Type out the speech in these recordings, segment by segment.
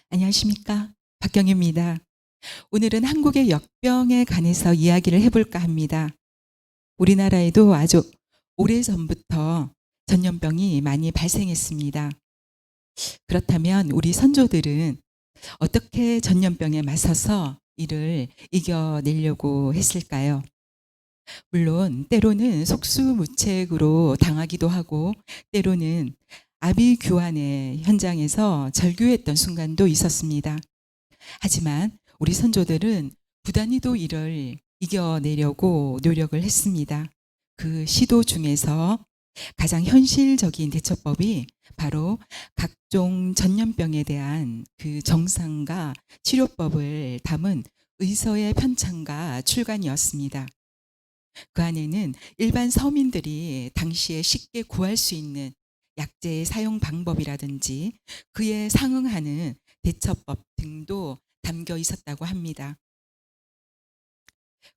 안녕하십니까? 박경유입니다. 오늘은 한국의 역병에 관해서 이야기를 해볼까 합니다. 우리나라에도 아주 오래전부터 전염병이 많이 발생했습니다. 그렇다면 우리 선조들은 어떻게 전염병에 맞서서 이를 이겨내려고 했을까요? 물론 때로는 속수무책으로 당하기도 하고 때로는 아비규환의 현장에서 절규했던 순간도 있었습니다. 하지만 우리 선조들은 부단히도 이를 이겨내려고 노력을 했습니다. 그 시도 중에서 가장 현실적인 대처법이 바로 각종 전염병에 대한 그 정상과 치료법을 담은 의서의 편찬과 출간이었습니다. 그 안에는 일반 서민들이 당시에 쉽게 구할 수 있는 약제의 사용 방법이라든지 그에 상응하는 대처법 등도 담겨 있었다고 합니다.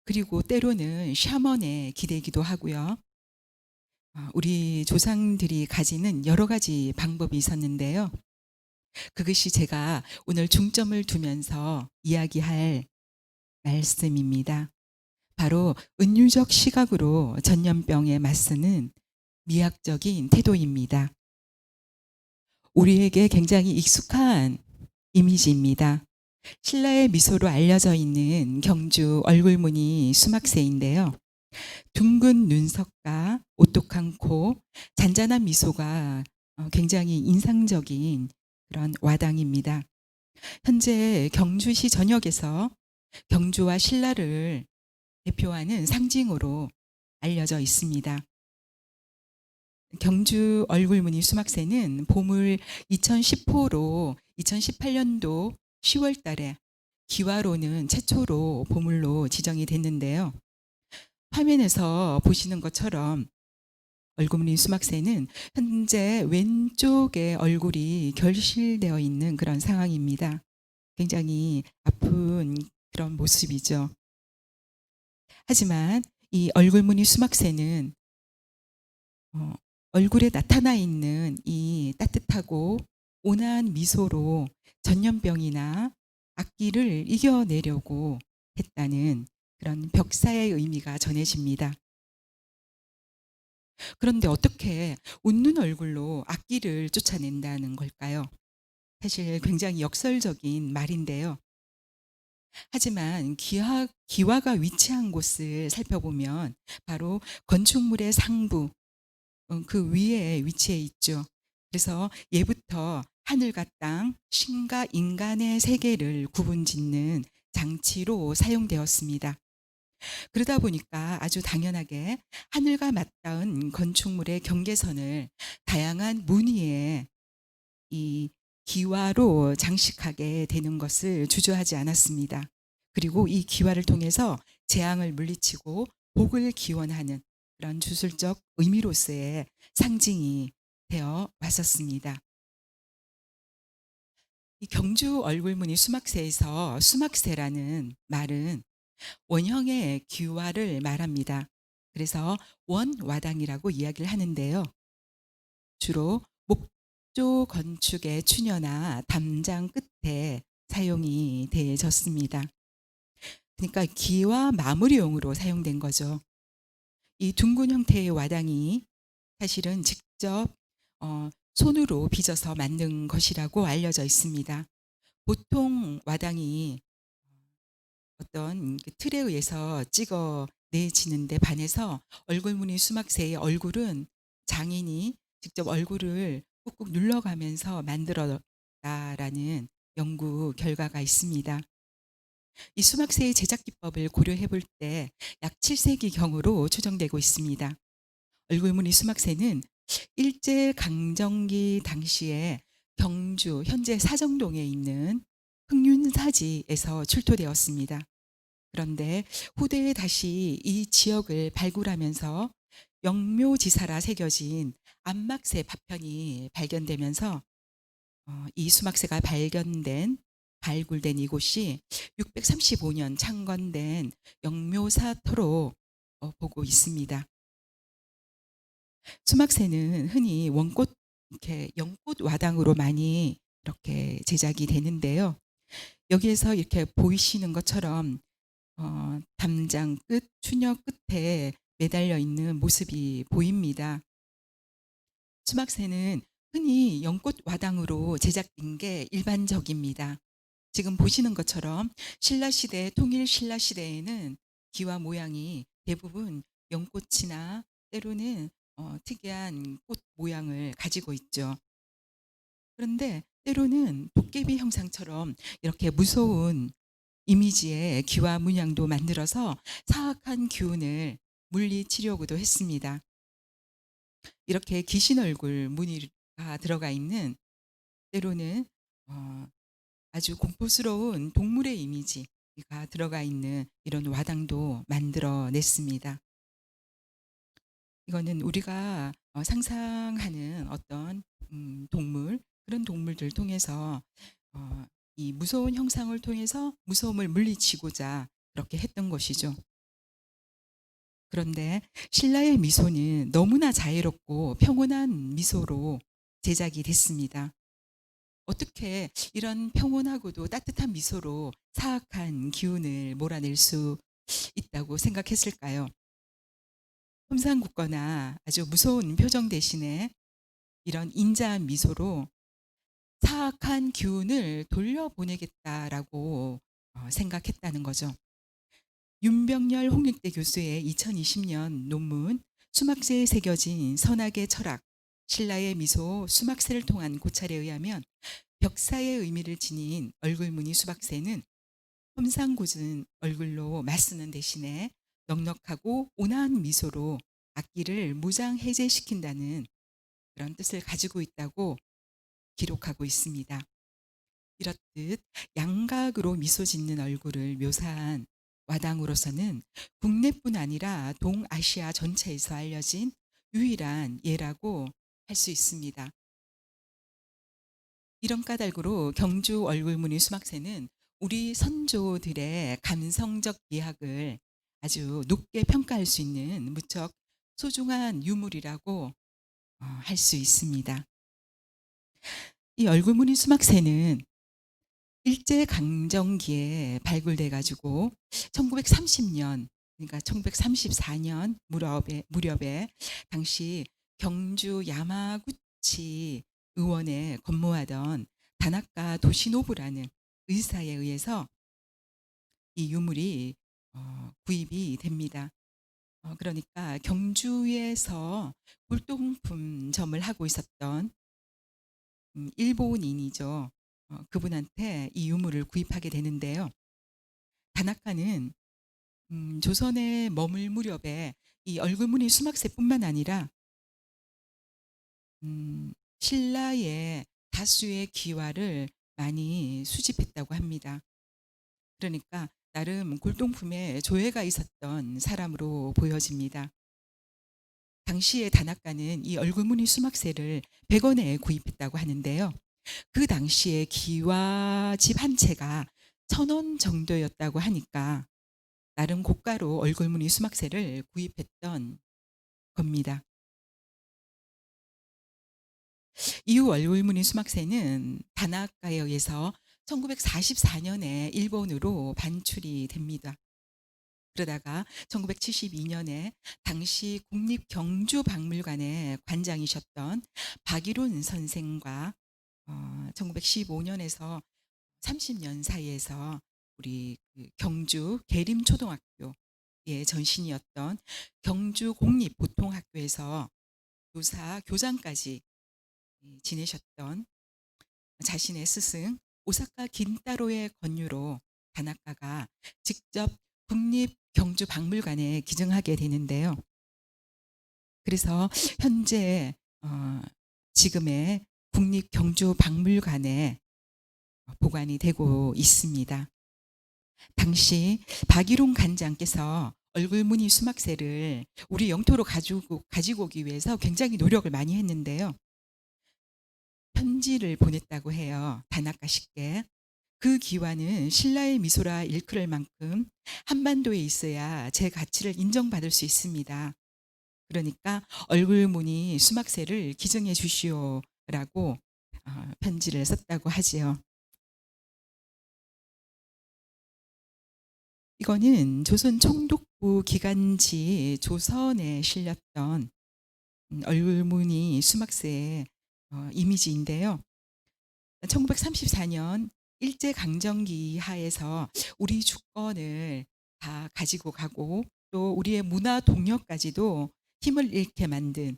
그리고 때로는 샤먼에 기대기도 하고요. 우리 조상들이 가지는 여러 가지 방법이 있었는데요. 그것이 제가 오늘 중점을 두면서 이야기할 말씀입니다. 바로 은유적 시각으로 전염병에 맞서는 미학적인 태도입니다. 우리에게 굉장히 익숙한 이미지입니다. 신라의 미소로 알려져 있는 경주 얼굴무늬 수막새인데요. 둥근 눈썹과 오똑한 코, 잔잔한 미소가 굉장히 인상적인 그런 와당입니다. 현재 경주시 전역에서 경주와 신라를 대표하는 상징으로 알려져 있습니다. 경주 얼굴무늬 수막새는 보물 2010호로 2018년도 10월 달에 기와로는 최초로 보물로 지정이 됐는데요. 화면에서 보시는 것처럼 얼굴무늬 수막새는 현재 왼쪽에 얼굴이 결실되어 있는 그런 상황입니다. 굉장히 아픈 그런 모습이죠. 하지만 이 얼굴무늬 수막새는 어, 얼굴에 나타나 있는 이 따뜻하고 온화한 미소로 전염병이나 악기를 이겨내려고 했다는 그런 벽사의 의미가 전해집니다. 그런데 어떻게 웃는 얼굴로 악기를 쫓아낸다는 걸까요? 사실 굉장히 역설적인 말인데요. 하지만 기와가 위치한 곳을 살펴보면 바로 건축물의 상부, 그 위에 위치해 있죠. 그래서 예부터 하늘과 땅, 신과 인간의 세계를 구분짓는 장치로 사용되었습니다. 그러다 보니까 아주 당연하게 하늘과 맞닿은 건축물의 경계선을 다양한 무늬의 이 기와로 장식하게 되는 것을 주저하지 않았습니다. 그리고 이 기와를 통해서 재앙을 물리치고 복을 기원하는 그런 주술적 의미로서의 상징이 되어 왔었습니다. 이 경주 얼굴무늬 수막새에서 수막새라는 말은 원형의 기와를 말합니다. 그래서 원와당이라고 이야기를 하는데요. 주로 목조 건축의 추녀나 담장 끝에 사용이 되어졌습니다. 그러니까 기와 마무리용으로 사용된 거죠. 이 둥근 형태의 와당이 사실은 직접 손으로 빚어서 만든 것이라고 알려져 있습니다. 보통 와당이 어떤 그 틀에 의해서 찍어 내지는데 반해서 얼굴무늬 수막새의 얼굴은 장인이 직접 얼굴을 꾹꾹 눌러가면서 만들었다라는 연구 결과가 있습니다. 이 수막새의 제작 기법을 고려해 볼 때 약 7세기경으로 추정되고 있습니다. 얼굴무늬 수막새는 일제 강점기 당시에 경주 현재 사정동에 있는 흑륜사지에서 출토되었습니다. 그런데 후대에 다시 이 지역을 발굴하면서 영묘지사라 새겨진 안막새 파편이 발견되면서 이 수막새가 발굴된 이곳이 635년 창건된 영묘사터로 보고 있습니다. 수막새는 흔히 원꽃 이렇게 연꽃 와당으로 많이 이렇게 제작이 되는데요. 여기에서 이렇게 보이시는 것처럼 담장 끝, 추녀 끝에 매달려 있는 모습이 보입니다. 수막새는 흔히 연꽃 와당으로 제작된 게 일반적입니다. 지금 보시는 것처럼 신라시대, 통일 신라시대에는 기와 모양이 대부분 연꽃이나 때로는 특이한 꽃 모양을 가지고 있죠. 그런데 때로는 도깨비 형상처럼 이렇게 무서운 이미지의 기와 문양도 만들어서 사악한 기운을 물리치려고도 했습니다. 이렇게 귀신 얼굴 무늬가 들어가 있는, 때로는 어 아주 공포스러운 동물의 이미지가 들어가 있는 이런 와당도 만들어 냈습니다. 이거는 우리가 상상하는 어떤 동물, 그런 동물들 통해서 어 이 무서운 형상을 통해서 무서움을 물리치고자 그렇게 했던 것이죠. 그런데 신라의 미소는 너무나 자애롭고 평온한 미소로 제작이 됐습니다. 어떻게 이런 평온하고도 따뜻한 미소로 사악한 기운을 몰아낼 수 있다고 생각했을까요? 험상궂거나 아주 무서운 표정 대신에 이런 인자한 미소로 사악한 기운을 돌려보내겠다라고 생각했다는 거죠. 윤병열 홍익대 교수의 2020년 논문 수막새에 새겨진 선악의 철학, 신라의 미소 수막새를 통한 고찰에 의하면 벽사의 의미를 지닌 얼굴무늬 수박새는 험상궂은 얼굴로 맞서는 대신에 넉넉하고 온화한 미소로 악기를 무장 해제시킨다는 그런 뜻을 가지고 있다고 기록하고 있습니다. 이렇듯 양각으로 미소 짓는 얼굴을 묘사한 와당으로서는 국내뿐 아니라 동아시아 전체에서 알려진 유일한 예라고 할 수 있습니다. 이런 까닭으로 경주 얼굴무늬 수막새는 우리 선조들의 감성적 미학을 아주 높게 평가할 수 있는 무척 소중한 유물이라고 할 수 있습니다. 이 얼굴무늬 수막새는 일제강점기에 발굴돼 가지고 1930년, 그러니까 1934년 무렵에 당시 경주 야마구치 의원에 근무하던 다나카 도시노부라는 의사에 의해서 이 유물이 구입이 됩니다. 그러니까 경주에서 골동품점을 하고 있었던 일본인이죠. 그분한테 이 유물을 구입하게 되는데요. 다나카는 조선에 머물 무렵에 이 얼굴무늬 수막새뿐만 아니라 신라의 다수의 기와를 많이 수집했다고 합니다. 그러니까 나름 골동품에 조예가 있었던 사람으로 보여집니다. 당시에 다나카는 이 얼굴무늬 수막새를 100원에 구입했다고 하는데요. 그 당시에 기와집 한 채가 1,000원 정도였다고 하니까 나름 고가로 얼굴무늬 수막새를 구입했던 겁니다. 이후 얼굴무늬 수막새는 다나카에 의해서 1944년에 일본으로 반출이 됩니다. 그러다가 1972년에 당시 국립경주박물관의 관장이셨던 박일훈 선생과 1915년에서 30년 사이에서 우리 그 경주 계림초등학교의 전신이었던 경주국립보통학교에서 교사, 교장까지 지내셨던 자신의 스승 오사카 긴따로의 권유로 다나카가 직접 국립경주박물관에 기증하게 되는데요. 그래서 현재 지금의 국립경주박물관에 보관이 되고 있습니다. 당시 박일홍 관장께서 얼굴무늬 수막새를 우리 영토로 가지고 오기 위해서 굉장히 노력을 많이 했는데요. 편지를 보냈다고 해요. 다나카 씨께. 그 기와는 신라의 미소라 일컬을 만큼 한반도에 있어야 제 가치를 인정받을 수 있습니다. 그러니까 얼굴무늬 수막새를 기증해 주시오라고 편지를 썼다고 하지요. 이거는 조선 총독부 기간지 조선에 실렸던 얼굴무늬 수막새의 이미지인데요. 1934년 일제강점기 하에서 우리 주권을 다 가지고 가고 또 우리의 문화 동력까지도 힘을 잃게 만든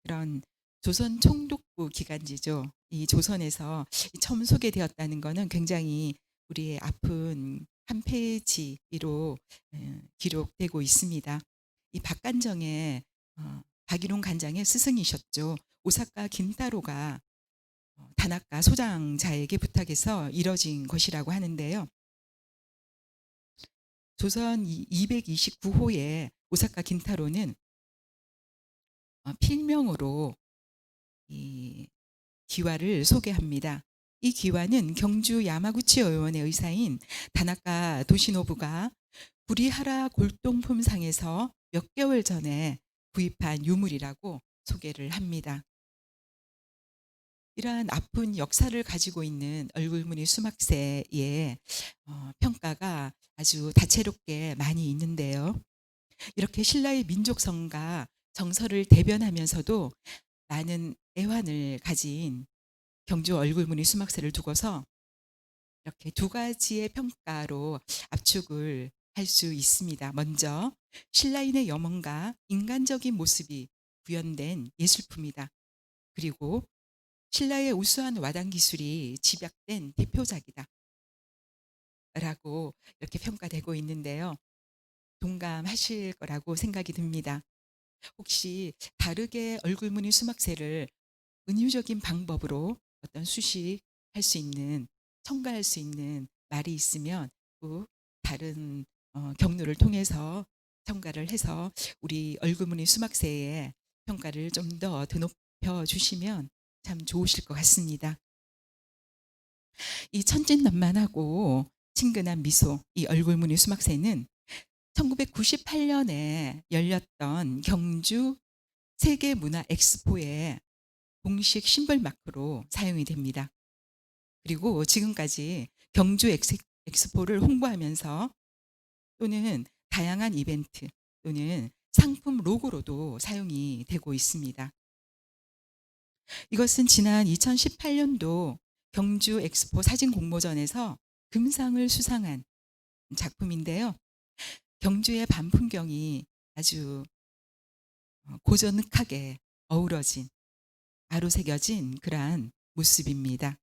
그런 조선 총독부 기간지죠. 이 조선에서 처음 소개되었다는 거는 굉장히 우리의 아픈 한 페이지로 기록되고 있습니다. 이 박간정의 박일홍 간장의 스승이셨죠. 오사카 긴타로가 다나카 소장자에게 부탁해서 이뤄진 것이라고 하는데요. 조선 229호의 오사카 긴타로는 필명으로 이 기와를 소개합니다. 이 기와는 경주 야마구치 의원의 의사인 다나카 도시노부가 구리하라 골동품상에서 몇 개월 전에 구입한 유물이라고 소개를 합니다. 이러한 아픈 역사를 가지고 있는 얼굴무늬 수막새의 평가가 아주 다채롭게 많이 있는데요. 이렇게 신라의 민족성과 정서를 대변하면서도 많은 애환을 가진 경주 얼굴무늬 수막새를 두고서 이렇게 두 가지의 평가로 압축을 할 수 있습니다. 먼저 신라인의 염원과 인간적인 모습이 구현된 예술품이다. 그리고 신라의 우수한 와당 기술이 집약된 대표작이다. 라고 이렇게 평가되고 있는데요. 동감하실 거라고 생각이 듭니다. 혹시 다르게 얼굴무늬 수막새를 은유적인 방법으로 어떤 수식할 수 있는, 첨가할 수 있는 말이 있으면 꼭 다른 경로를 통해서 첨가를 해서 우리 얼굴무늬 수막새의 평가를 좀 더 드높여 주시면 참 좋으실 것 같습니다. 이 천진난만하고 친근한 미소, 이 얼굴무늬 수막새는 1998년에 열렸던 경주 세계문화 엑스포의 공식 심벌 마크로 사용이 됩니다. 그리고 지금까지 경주 엑스포를 홍보하면서 또는 다양한 이벤트 또는 상품 로고로도 사용이 되고 있습니다. 이것은 지난 2018년도 경주 엑스포 사진 공모전에서 금상을 수상한 작품인데요. 경주의 밤 풍경이 아주 고즈넉하게 어우러진 아로새겨진 그러한 모습입니다.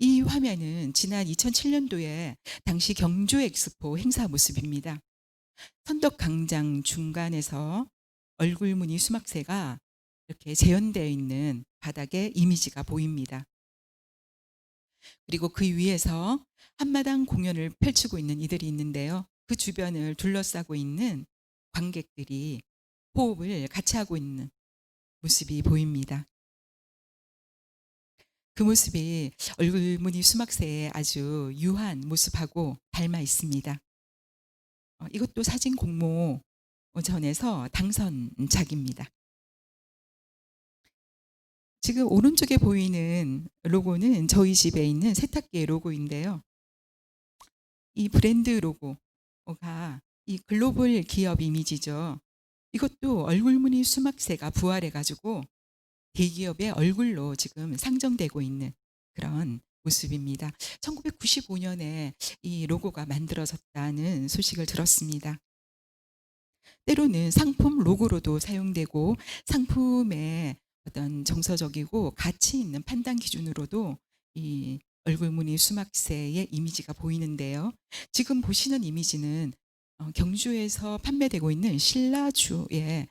이 화면은 지난 2007년도에 당시 경주 엑스포 행사 모습입니다. 선덕광장 중간에서 얼굴무늬 수막새가 이렇게 재현되어 있는 바닥에 이미지가 보입니다. 그리고 그 위에서 한마당 공연을 펼치고 있는 이들이 있는데요. 그 주변을 둘러싸고 있는 관객들이 호흡을 같이 하고 있는 모습이 보입니다. 그 모습이 얼굴무늬 수막새의 아주 유한 모습하고 닮아 있습니다. 이것도 사진 공모전에서 당선작입니다. 지금 오른쪽에 보이는 로고는 저희 집에 있는 세탁기의 로고인데요. 이 브랜드 로고가 이 글로벌 기업 이미지죠. 이것도 얼굴무늬 수막새가 부활해 가지고 대기업의 얼굴로 지금 상정되고 있는 그런 모습입니다. 1995년에 이 로고가 만들어졌다는 소식을 들었습니다. 때로는 상품 로고로도 사용되고 상품의 어떤 정서적이고 가치 있는 판단 기준으로도 이 얼굴무늬 수막새의 이미지가 보이는데요. 지금 보시는 이미지는 경주에서 판매되고 있는 신라주의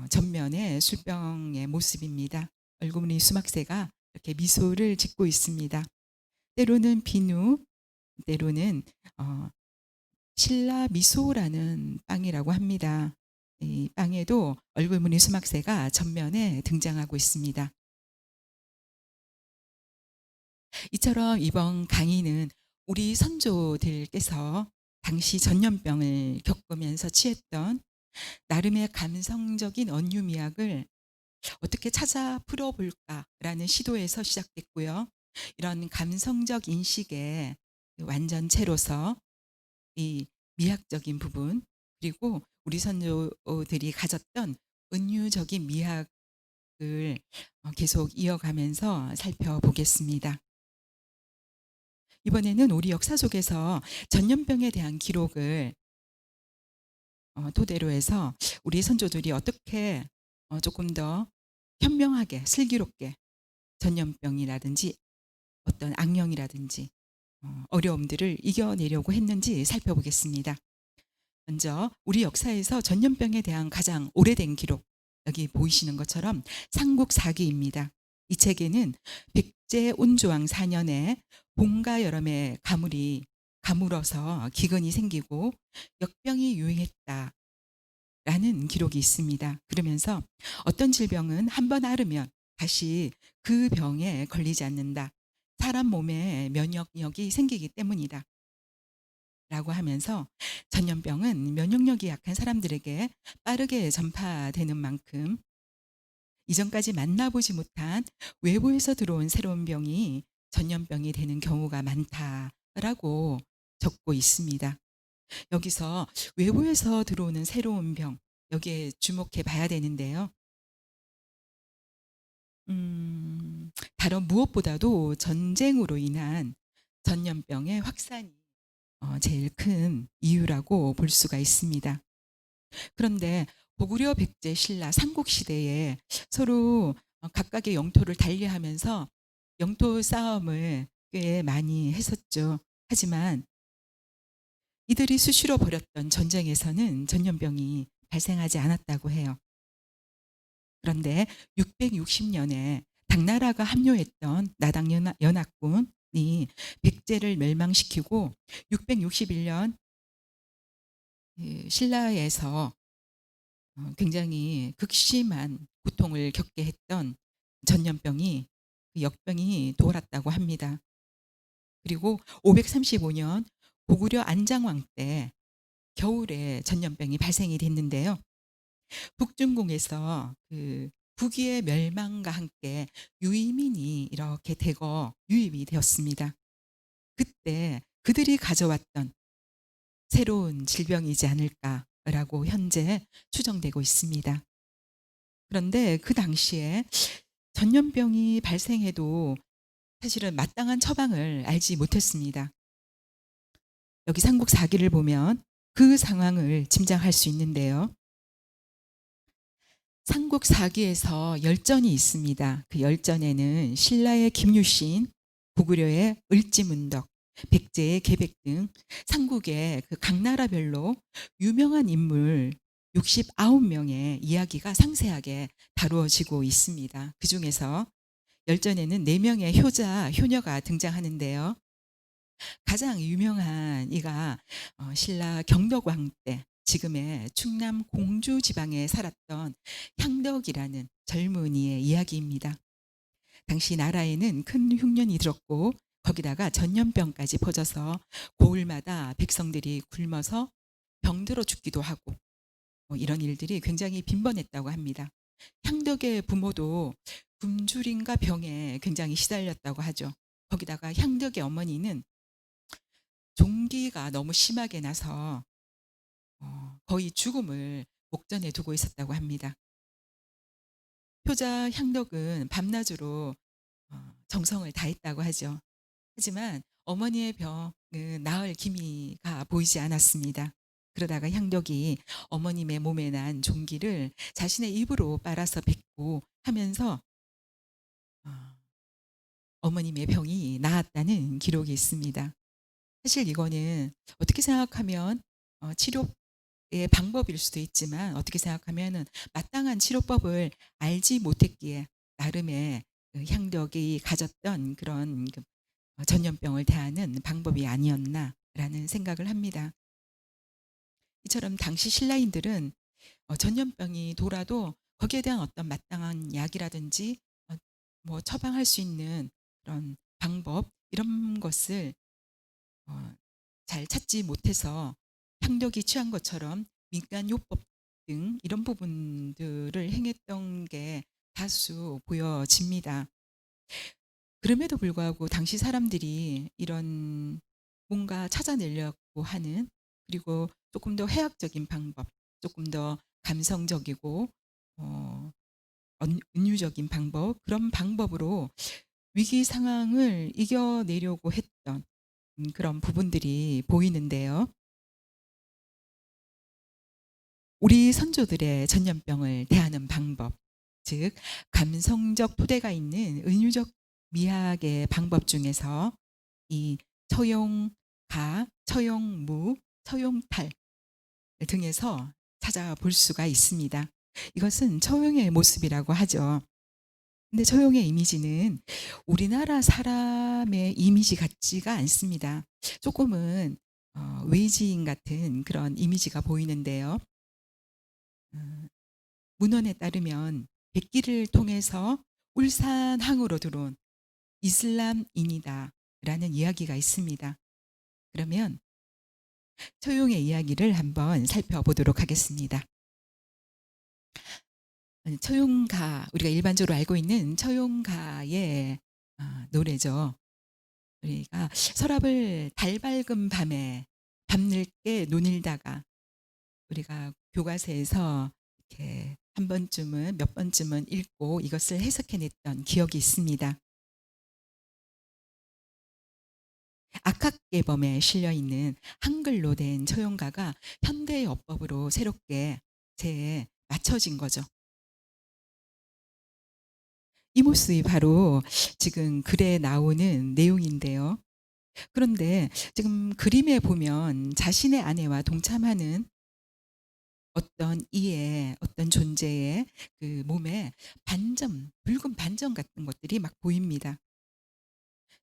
전면의 술병의 모습입니다. 얼굴무늬 수막새가 이렇게 미소를 짓고 있습니다. 때로는 비누, 때로는 신라 미소라는 빵이라고 합니다. 이 빵에도 얼굴무늬 수막새가 전면에 등장하고 있습니다. 이처럼 이번 강의는 우리 선조들께서 당시 전염병을 겪으면서 취했던 나름의 감성적인 언유미학을 어떻게 찾아 풀어볼까라는 시도에서 시작됐고요. 이런 감성적 인식의 그 완전체로서 이 미학적인 부분, 그리고 우리 선조들이 가졌던 은유적인 미학을 계속 이어가면서 살펴보겠습니다. 이번에는 우리 역사 속에서 전염병에 대한 기록을 토대로 해서 우리 선조들이 어떻게 조금 더 현명하게 슬기롭게 전염병이라든지 어떤 악령이라든지 어려움들을 이겨내려고 했는지 살펴보겠습니다. 먼저 우리 역사에서 전염병에 대한 가장 오래된 기록, 여기 보이시는 것처럼 삼국사기입니다. 이 책에는 백제 온조왕 4년에 봄과 여름에 가물어서 기근이 생기고 역병이 유행했다라는 기록이 있습니다. 그러면서 어떤 질병은 한 번 앓으면 다시 그 병에 걸리지 않는다. 사람 몸에 면역력이 생기기 때문이다. 라고 하면서 전염병은 면역력이 약한 사람들에게 빠르게 전파되는 만큼 이전까지 만나보지 못한 외부에서 들어온 새로운 병이 전염병이 되는 경우가 많다라고 적고 있습니다. 여기서 외부에서 들어오는 새로운 병, 여기에 주목해 봐야 되는데요. 다른 무엇보다도 전쟁으로 인한 전염병의 확산이 제일 큰 이유라고 볼 수가 있습니다. 그런데 고구려, 백제, 신라 삼국 시대에 서로 각각의 영토를 달리하면서 영토 싸움을 꽤 많이 했었죠. 하지만 이들이 수시로 벌였던 전쟁에서는 전염병이 발생하지 않았다고 해요. 그런데 660년에 당나라가 합류했던 나당 연합군이 백제를 멸망시키고 661년 신라에서 굉장히 극심한 고통을 겪게 했던 전염병이, 그 역병이 돌았다고 합니다. 그리고 535년 고구려 안장왕 때 겨울에 전염병이 발생이 됐는데요. 북중궁에서 그 북위의 멸망과 함께 유이민이 이렇게 대거 유입이 되었습니다. 그때 그들이 가져왔던 새로운 질병이지 않을까라고 현재 추정되고 있습니다. 그런데 그 당시에 전염병이 발생해도 사실은 마땅한 처방을 알지 못했습니다. 여기 삼국사기를 보면 그 상황을 짐작할 수 있는데요. 삼국사기에서 열전이 있습니다. 그 열전에는 신라의 김유신, 고구려의 을지문덕, 백제의 계백 등 삼국의 그 각 나라별로 유명한 인물 69명의 이야기가 상세하게 다루어지고 있습니다. 그중에서 열전에는 4명의 효자, 효녀가 등장하는데요. 가장 유명한 이가 신라 경덕왕 때 지금의 충남 공주 지방에 살았던 향덕이라는 젊은이의 이야기입니다. 당시 나라에는 큰 흉년이 들었고 거기다가 전염병까지 퍼져서 고을마다 백성들이 굶어서 병들어 죽기도 하고 이런 일들이 굉장히 빈번했다고 합니다. 향덕의 부모도 굶주림과 병에 굉장히 시달렸다고 하죠. 거기다가 향덕의 어머니는 종기가 너무 심하게 나서 거의 죽음을 목전에 두고 있었다고 합니다. 효자 향덕은 밤낮으로 정성을 다했다고 하죠. 하지만 어머니의 병은 나을 기미가 보이지 않았습니다. 그러다가 향덕이 어머님의 몸에 난 종기를 자신의 입으로 빨아서 뱉고 하면서 어, 어머님의 병이 나았다는 기록이 있습니다. 사실 이거는 어떻게 생각하면 치료의 방법일 수도 있지만 어떻게 생각하면은 마땅한 치료법을 알지 못했기에 나름의 그 향덕이 가졌던 그런 그 전염병을 대하는 방법이 아니었나라는 생각을 합니다. 이처럼 당시 신라인들은 전염병이 돌아도 거기에 대한 어떤 마땅한 약이라든지 어 뭐 처방할 수 있는 그런 방법, 이런 것을 어 잘 찾지 못해서 향덕이 취한 것처럼 민간요법 등 이런 부분들을 행했던 게 다수 보여집니다. 그럼에도 불구하고 당시 사람들이 이런 뭔가 찾아내려고 하는, 그리고 조금 더 해학적인 방법, 조금 더 감성적이고 어 은유적인 방법, 그런 방법으로 위기 상황을 이겨내려고 했던 그런 부분들이 보이는데요. 우리 선조들의 전염병을 대하는 방법, 즉 감성적 토대가 있는 은유적 미학의 방법 중에서 이 처용가, 처용무, 처용탈 등에서 찾아볼 수가 있습니다. 이것은 처용의 모습이라고 하죠. 근데 처용의 이미지는 우리나라 사람의 이미지 같지가 않습니다. 조금은 외지인 같은 그런 이미지가 보이는데요. 음 문헌에 따르면 백기를 통해서 울산항으로 들어온 이슬람인이다라는 이야기가 있습니다. 그러면 처용의 이야기를 한번 살펴보도록 하겠습니다. 처용가, 우리가 일반적으로 알고 있는 처용가의 노래죠. 우리가 서랍을 달 밝은 밤에 밤늦게 논일다가 우리가 교과서에서 이렇게 한 번쯤은, 몇 번쯤은 읽고 이것을 해석해냈던 기억이 있습니다. 악학계범에 실려 있는 한글로 된 처용가가 현대의 어법으로 새롭게 재맞춰진 거죠. 이 모습이 바로 지금 글에 나오는 내용인데요. 그런데 지금 그림에 보면 자신의 아내와 동참하는 어떤 이의, 어떤 존재의 그 몸에 반점, 붉은 반점 같은 것들이 막 보입니다.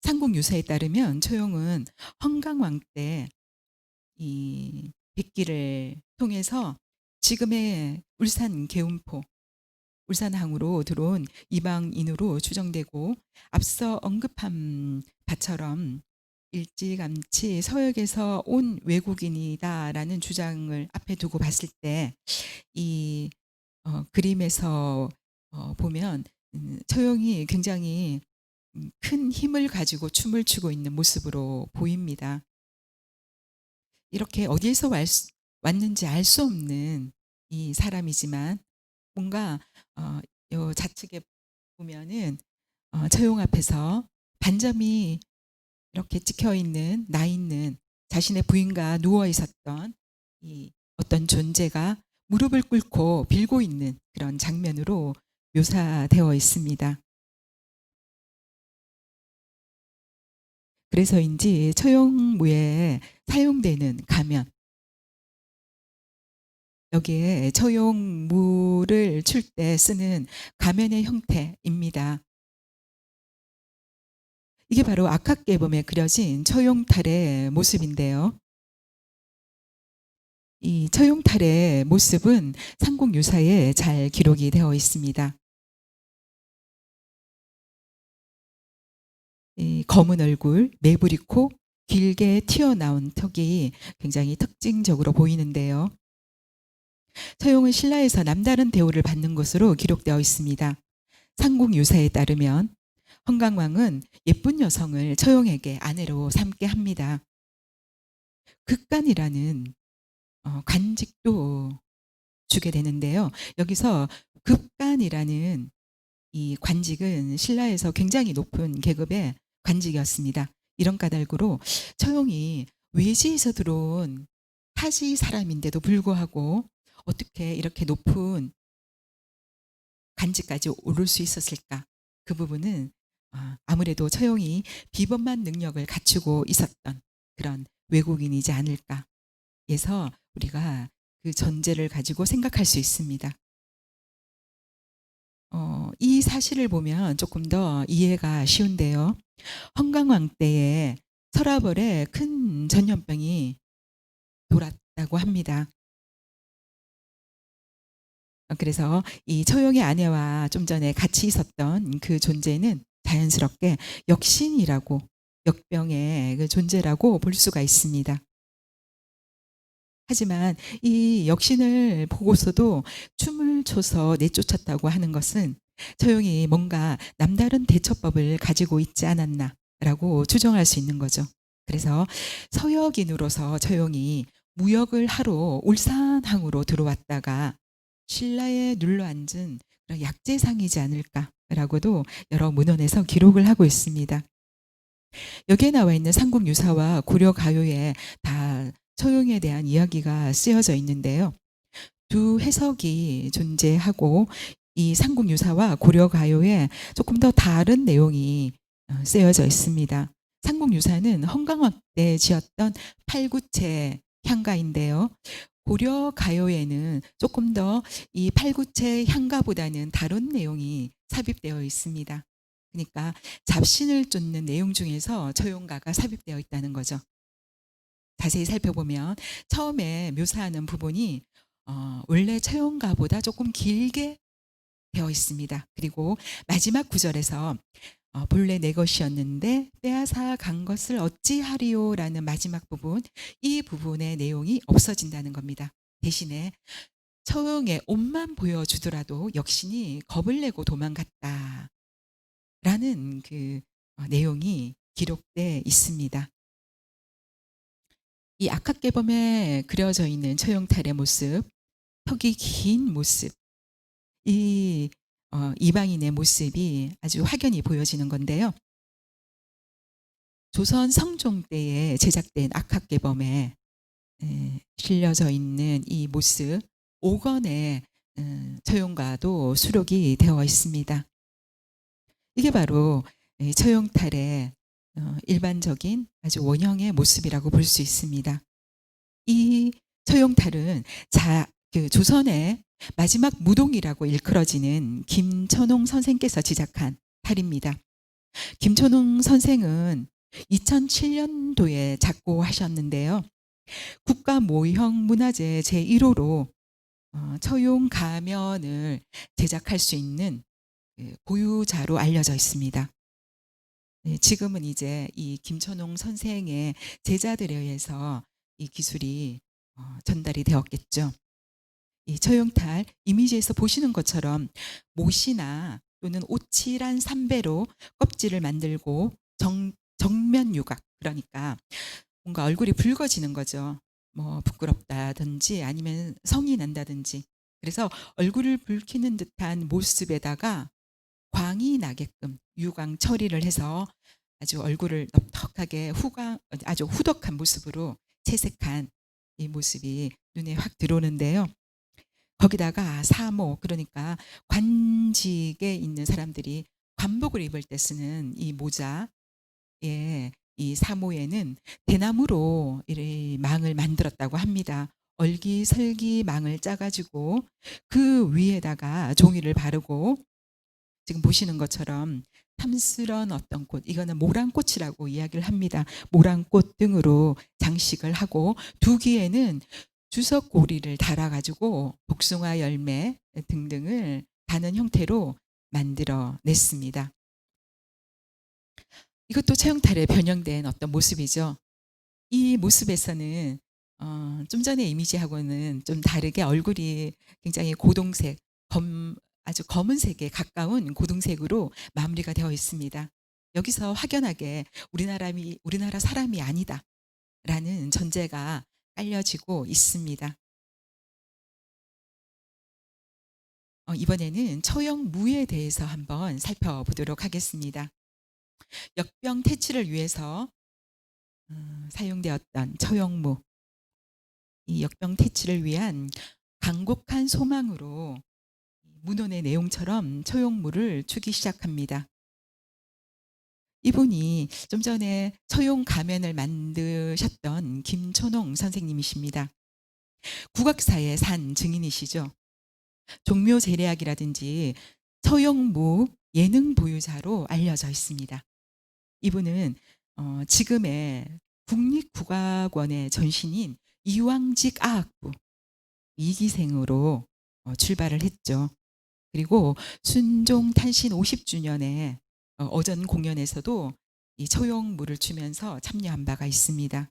삼국 유사에 따르면 초용은 헌강왕 때 이 백기를 통해서 지금의 울산 계운포, 울산항으로 들어온 이방인으로 추정되고, 앞서 언급한 바처럼 일찌감치 서역에서 온 외국인이다라는 주장을 앞에 두고 봤을 때 이 그림에서 보면 처용이 굉장히 큰 힘을 가지고 춤을 추고 있는 모습으로 보입니다. 이렇게 어디에서 왔는지 알 수 없는 이 사람이지만, 뭔가 요 좌측에 보면은 처용 앞에서 반점이 이렇게 찍혀 있는, 나 있는 자신의 부인과 누워 있었던 이 어떤 존재가 무릎을 꿇고 빌고 있는 그런 장면으로 묘사되어 있습니다. 그래서인지 처용무에 사용되는 가면, 여기에 처용무를 출 때 쓰는 가면의 형태입니다. 이게 바로 악학계범에 그려진 처용탈의 모습인데요. 이 처용탈의 모습은 삼국유사에 잘 기록이 되어 있습니다. 이 검은 얼굴, 매부리 코, 길게 튀어나온 턱이 굉장히 특징적으로 보이는데요. 처용은 신라에서 남다른 대우를 받는 것으로 기록되어 있습니다. 삼국유사에 따르면 헌강왕은 예쁜 여성을 처용에게 아내로 삼게 합니다. 극간이라는 관직도 주게 되는데요. 여기서 급간이라는 이 관직은 신라에서 굉장히 높은 계급의 관직이었습니다. 이런 까닭으로 처용이 외지에서 들어온 타지 사람인데도 불구하고 어떻게 이렇게 높은 관직까지 오를 수 있었을까? 그 부분은 아무래도 처용이 비범한 능력을 갖추고 있었던 그런 외국인이지 않을까 해서 우리가 그 전제를 가지고 생각할 수 있습니다. 이 사실을 보면 조금 더 이해가 쉬운데요. 헌강왕 때에 서라벌에 큰 전염병이 돌았다고 합니다. 그래서 이 처용의 아내와 좀 전에 같이 있었던 그 존재는 자연스럽게 역신이라고, 역병의 그 존재라고 볼 수가 있습니다. 하지만 이 역신을 보고서도 춤을 춰서 내쫓았다고 하는 것은 처용이 뭔가 남다른 대처법을 가지고 있지 않았나라고 추정할 수 있는 거죠. 그래서 서역인으로서 처용이 무역을 하러 울산항으로 들어왔다가 신라에 눌러앉은 그런 약재상이지 않을까라고도 여러 문헌에서 기록을 하고 있습니다. 여기에 나와 있는 삼국유사와 고려가요에 다 처용에 대한 이야기가 쓰여져 있는데요. 두 해석이 존재하고 이 삼국유사와 고려가요에 조금 더 다른 내용이 쓰여져 있습니다. 삼국유사는 헌강학 때 지었던 팔구체 향가인데요. 고려가요에는 조금 더 이 팔구체 향가보다는 다른 내용이 삽입되어 있습니다. 그러니까 잡신을 쫓는 내용 중에서 처용가가 삽입되어 있다는 거죠. 자세히 살펴보면 처음에 묘사하는 부분이 원래 처용가보다 조금 길게 되어 있습니다. 그리고 마지막 구절에서 본래 내 것이었는데 빼앗아 간 것을 어찌하리요라는 마지막 부분, 이 부분의 내용이 없어진다는 겁니다. 대신에 처용의 옷만 보여주더라도 역신이 겁을 내고 도망갔다라는 그 내용이 기록돼 있습니다. 이 악학개범에 그려져 있는 처용탈의 모습, 턱이 긴 모습, 이 이방인의 모습이 아주 확연히 보여지는 건데요. 조선 성종 때에 제작된 악학개범에 실려져 있는 이 모습 5권의 처용과도 수록이 되어 있습니다. 이게 바로 처용탈의 일반적인 아주 원형의 모습이라고 볼 수 있습니다. 이 처용탈은 그 조선의 마지막 무동이라고 일컬어지는 김천홍 선생께서 지작한 탈입니다. 김천홍 선생은 2007년도에 작고하셨는데요. 국가모형문화재 제1호로 처용 가면을 제작할 수 있는 고유자로 알려져 있습니다. 지금은 이제 이 김천홍 선생의 제자들에 의해서 이 기술이 전달이 되었겠죠. 이 처용탈 이미지에서 보시는 것처럼 못이나 또는 오칠한 삼배로 껍질을 만들고 정면 유각, 그러니까 뭔가 얼굴이 붉어지는 거죠. 뭐 부끄럽다든지 아니면 성이 난다든지. 그래서 얼굴을 붉히는 듯한 모습에다가 광이 나게끔 유광 처리를 해서 아주 얼굴을 넉넉하게 아주 후덕한 모습으로 채색한 이 모습이 눈에 확 들어오는데요. 거기다가 사모, 그러니까 관직에 있는 사람들이 관복을 입을 때 쓰는 이 모자에, 이 사모에는 대나무로 이 망을 만들었다고 합니다. 얼기설기 망을 짜가지고 그 위에다가 종이를 바르고 지금 보시는 것처럼 탐스런 어떤 꽃, 이거는 모란꽃이라고 이야기를 합니다. 모란꽃 등으로 장식을 하고 두 귀에는 주석고리를 달아가지고 복숭아 열매 등등을 다는 형태로 만들어 냈습니다. 이것도 처용탈에 변형된 어떤 모습이죠. 이 모습에서는 좀 전의 이미지하고는 좀 다르게 얼굴이 굉장히 고동색, 아주 검은색에 가까운 고동색으로 마무리가 되어 있습니다. 여기서 확연하게 우리나라 사람이 아니다라는 전제가 깔려지고 있습니다. 이번에는 처용무에 대해서 한번 살펴보도록 하겠습니다. 역병 퇴치를 위해서 사용되었던 처용무, 이 역병 퇴치를 위한 간곡한 소망으로 문헌의 내용처럼 처용무를 추기 시작합니다. 이분이 좀 전에 처용 가면을 만드셨던 김천홍 선생님이십니다. 국악사의 산 증인이시죠. 종묘제례학이라든지 처용무 예능 보유자로 알려져 있습니다. 이분은 지금의 국립국악원의 전신인 이왕직 아학부 2기생으로 출발을 했죠. 그리고 순종 탄신 50주년에 어전 공연에서도 이 처용무를 추면서 참여한 바가 있습니다.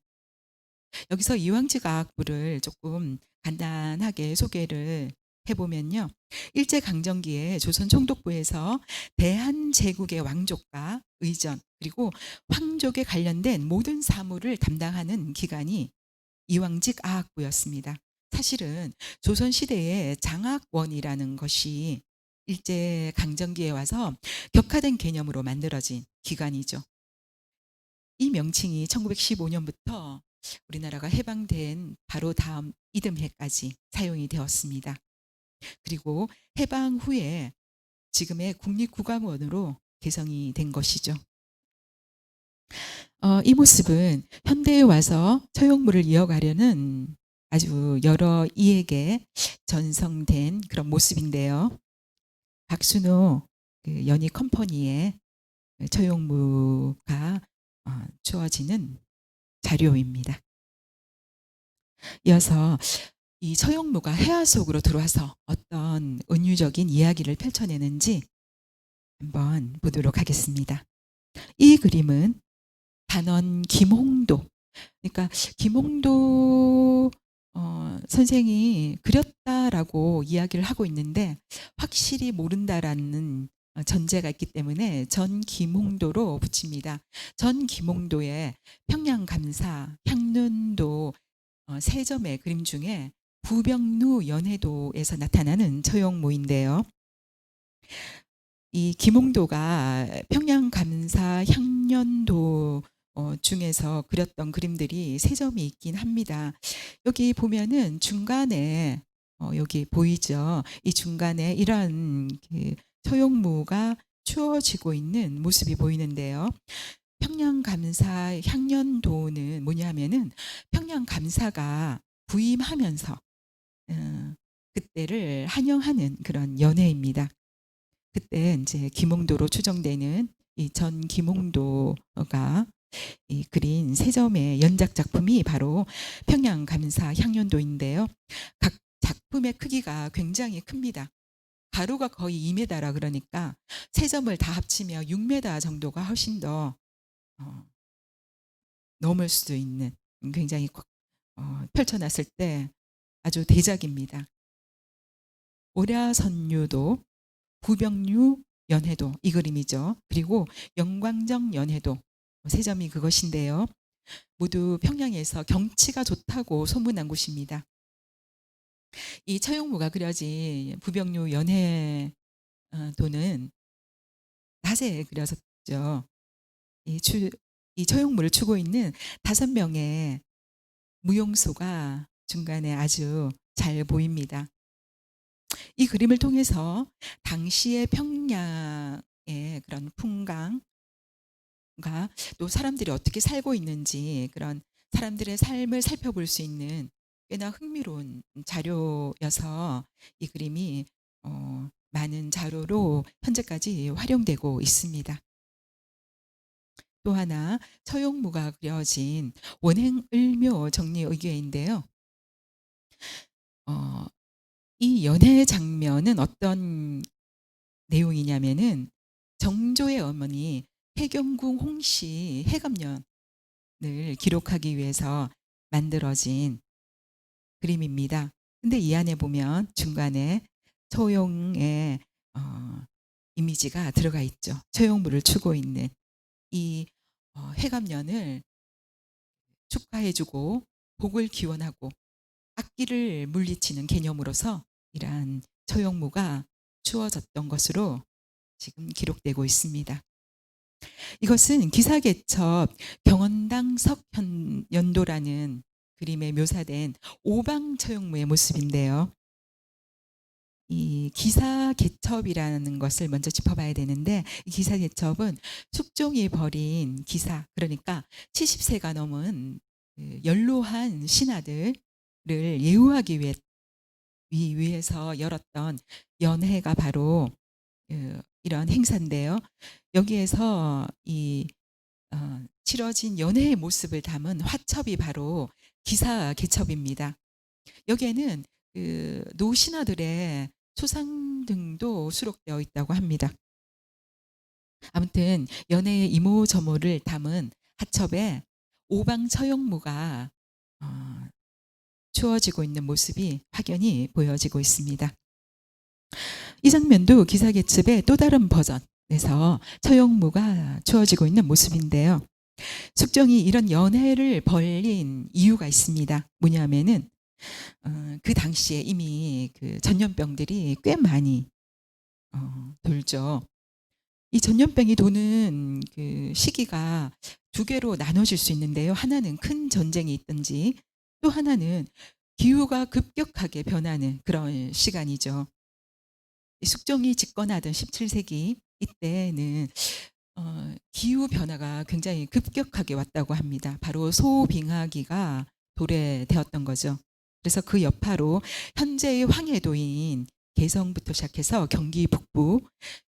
여기서 이왕직 아학부를 조금 간단하게 소개를 해보면요. 일제강점기에 조선 총독부에서 대한제국의 왕족과 의전 그리고 황족에 관련된 모든 사무를 담당하는 기관이 이왕직 아학부였습니다. 사실은 조선시대의 장학원이라는 것이 일제강점기에 와서 격화된 개념으로 만들어진 기관이죠. 이 명칭이 1915년부터 우리나라가 해방된 바로 다음 이듬해까지 사용이 되었습니다. 그리고 해방 후에 지금의 국립국악원으로 개성이 된 것이죠. 이 모습은 현대에 와서 처용무를 이어가려는 아주 여러 이에게 전성된 그런 모습인데요. 박순호 그 연희 컴퍼니의 처용무가 주어지는 자료입니다. 이어서 이 처용무가 해화 속으로 들어와서 어떤 은유적인 이야기를 펼쳐내는지 한번 보도록 하겠습니다. 이 그림은 단원 김홍도, 그러니까 김홍도 선생이 그렸다라고 이야기를 하고 있는데 확실히 모른다라는 전제가 있기 때문에 전 김홍도로 붙입니다. 전 김홍도의 평양감사, 향년도 세 점의 그림 중에 부병루 연해도에서 나타나는 처용무인데요. 이 김홍도가 평양감사 향년도 중에서 그렸던 그림들이 세 점이 있긴 합니다. 여기 보면은 중간에 여기 보이죠? 이 중간에 이런 그 처용무가 추어지고 있는 모습이 보이는데요. 평양감사 향년도는 뭐냐면은 평양감사가 부임하면서 그때를 환영하는 그런 연회입니다. 그때 이제 김홍도로 추정되는 이 전 김홍도가 이 그린 세 점의 연작 작품이 바로 평양감사 향년도인데요. 각 작품의 크기가 굉장히 큽니다. 가로가 거의 2m라 그러니까 세 점을 다 합치면 6m 정도가 훨씬 더 넘을 수도 있는 굉장히 펼쳐놨을 때 아주 대작입니다. 오랴선유도, 부병류 연해도 이 그림이죠. 그리고 영광정 연해도 세 점이 그것인데요. 모두 평양에서 경치가 좋다고 소문난 곳입니다. 이 처용무가 그려진 부병류 연해도는 낮에 그려졌죠. 이 처용무를 추고 있는 5명의 무용소가 중간에 아주 잘 보입니다. 이 그림을 통해서 당시의 평양의 그런 풍광과 또 사람들이 어떻게 살고 있는지 그런 사람들의 삶을 살펴볼 수 있는 꽤나 흥미로운 자료여서 이 그림이 많은 자료로 현재까지 활용되고 있습니다. 또 하나 처용무가 그려진 원행을묘 정리의궤인데요. 이 연해 장면은 어떤 내용이냐면은 정조의 어머니 해경궁 홍씨 해감년을 기록하기 위해서 만들어진 그림입니다. 근데 이 안에 보면 중간에 처용의 이미지가 들어가 있죠. 처용무를 추고 있는 이 해감년을 축하해주고 복을 기원하고 악기를 물리치는 개념으로서 이러한 처용무가 추어졌던 것으로 지금 기록되고 있습니다. 이것은 기사개첩 경원당 석연도라는 그림에 묘사된 오방처용무의 모습인데요. 이 기사개첩이라는 것을 먼저 짚어봐야 되는데 이 기사개첩은 숙종이 벌인 기사, 그러니까 70세가 넘은 연로한 신하들을 예우하기 위해서 열었던 연회가 바로 이런 행사인데요. 여기에서 이 치러진 연회의 모습을 담은 화첩이 바로 기사개첩입니다. 여기에는 노신하들의 초상 등도 수록되어 있다고 합니다. 아무튼 연회의 이모저모를 담은 화첩에 오방처용무가 추어지고 있는 모습이 확연히 보여지고 있습니다. 이 장면도 기사개첩의 또 다른 버전에서 처용무가 추어지고 있는 모습인데요. 숙종이 이런 연회를 벌인 이유가 있습니다. 뭐냐면은 그 당시에 이미 그 전염병들이 꽤 많이 돌죠. 이 전염병이 도는 그 시기가 두 개로 나눠질 수 있는데요. 하나는 큰 전쟁이 있든지, 또 하나는 기후가 급격하게 변하는 그런 시간이죠. 이 숙종이 집권하던 17세기 이때는 기후 변화가 굉장히 급격하게 왔다고 합니다. 바로 소빙하기가 도래되었던 거죠. 그래서 그 여파로 현재의 황해도인 개성부터 시작해서 경기 북부,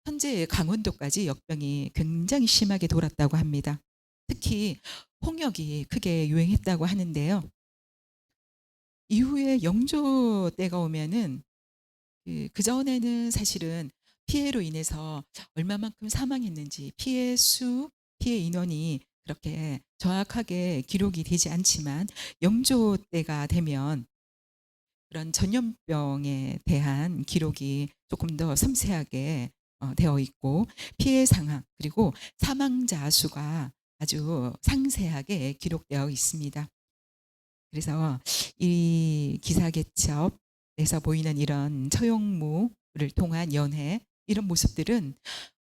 현재의 강원도까지 역병이 굉장히 심하게 돌았다고 합니다. 특히 홍역이 크게 유행했다고 하는데요. 이후에 영조 때가 오면은 그전에는 사실은 피해로 인해서 얼마만큼 사망했는지 피해 인원이 그렇게 정확하게 기록이 되지 않지만, 영조 때가 되면 그런 전염병에 대한 기록이 조금 더 섬세하게 되어 있고, 피해 상황 그리고 사망자 수가 아주 상세하게 기록되어 있습니다. 그래서 이 기사개첩에서 보이는 이런 처용무를 통한 연회, 이런 모습들은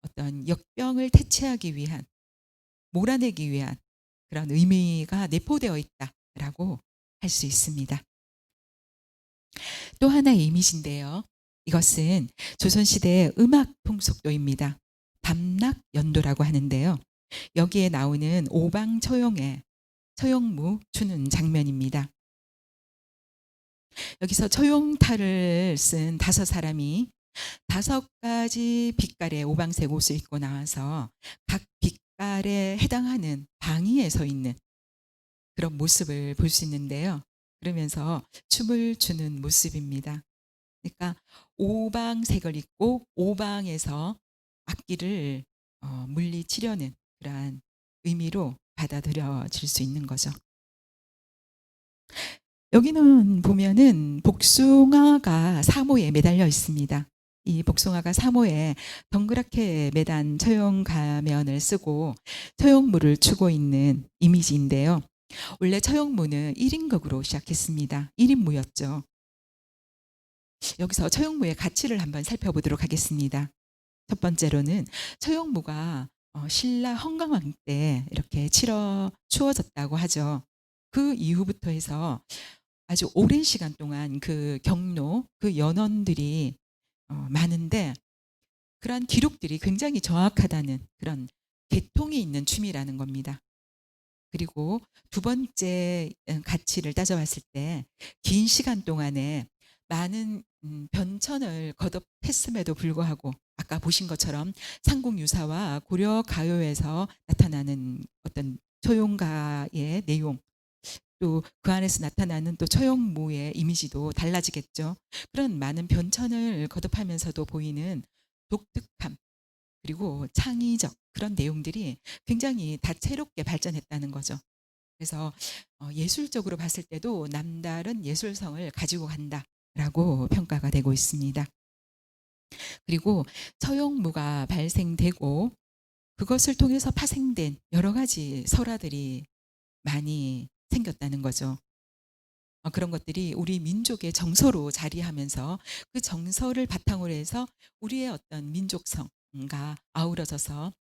어떤 역병을 퇴치하기 위한, 몰아내기 위한 그런 의미가 내포되어 있다라고 할 수 있습니다. 또 하나의 이미지인데요. 이것은 조선시대의 음악 통속도입니다. 담락연도라고 하는데요. 여기에 나오는 오방처용의 처용무 추는 장면입니다. 여기서 처용타를 쓴 5사람이 5가지 빛깔의 오방색 옷을 입고 나와서 각 빛깔에 해당하는 방위에 서 있는 그런 모습을 볼 수 있는데요. 그러면서 춤을 추는 모습입니다. 그러니까 오방색을 입고 오방에서 악기를 물리치려는 그러한 의미로 받아들여질 수 있는 거죠. 여기는 보면은 복숭아가 사모에 매달려 있습니다. 이 복숭아가 사모에 덩그랗게 매단 처용 가면을 쓰고 처용무를 추고 있는 이미지인데요. 원래 처용무는 1인극으로 시작했습니다. 1인무였죠. 여기서 처용무의 가치를 한번 살펴보도록 하겠습니다. 첫 번째로는 처용무가 신라 헌강왕 때 이렇게 추어졌다고 하죠. 그 이후부터 해서 아주 오랜 시간 동안 그 경로, 그 연원들이 많은데, 그러한 기록들이 굉장히 정확하다는 그런 계통이 있는 춤이라는 겁니다. 그리고 두 번째 가치를 따져봤을 때, 긴 시간 동안에 많은 변천을 거듭했음에도 불구하고 아까 보신 것처럼 삼국유사와 고려가요에서 나타나는 어떤 초용가의 내용, 또 그 안에서 나타나는 또 처용무의 이미지도 달라지겠죠. 그런 많은 변천을 거듭하면서도 보이는 독특함, 그리고 창의적 그런 내용들이 굉장히 다채롭게 발전했다는 거죠. 그래서 예술적으로 봤을 때도 남다른 예술성을 가지고 간다라고 평가가 되고 있습니다. 그리고 처용무가 발생되고 그것을 통해서 파생된 여러 가지 설화들이 많이 생겼다는 거죠. 그런 것들이 우리 민족의 정서로 자리하면서 그 정서를 바탕으로 해서 우리의 어떤 민족성과 아우러져서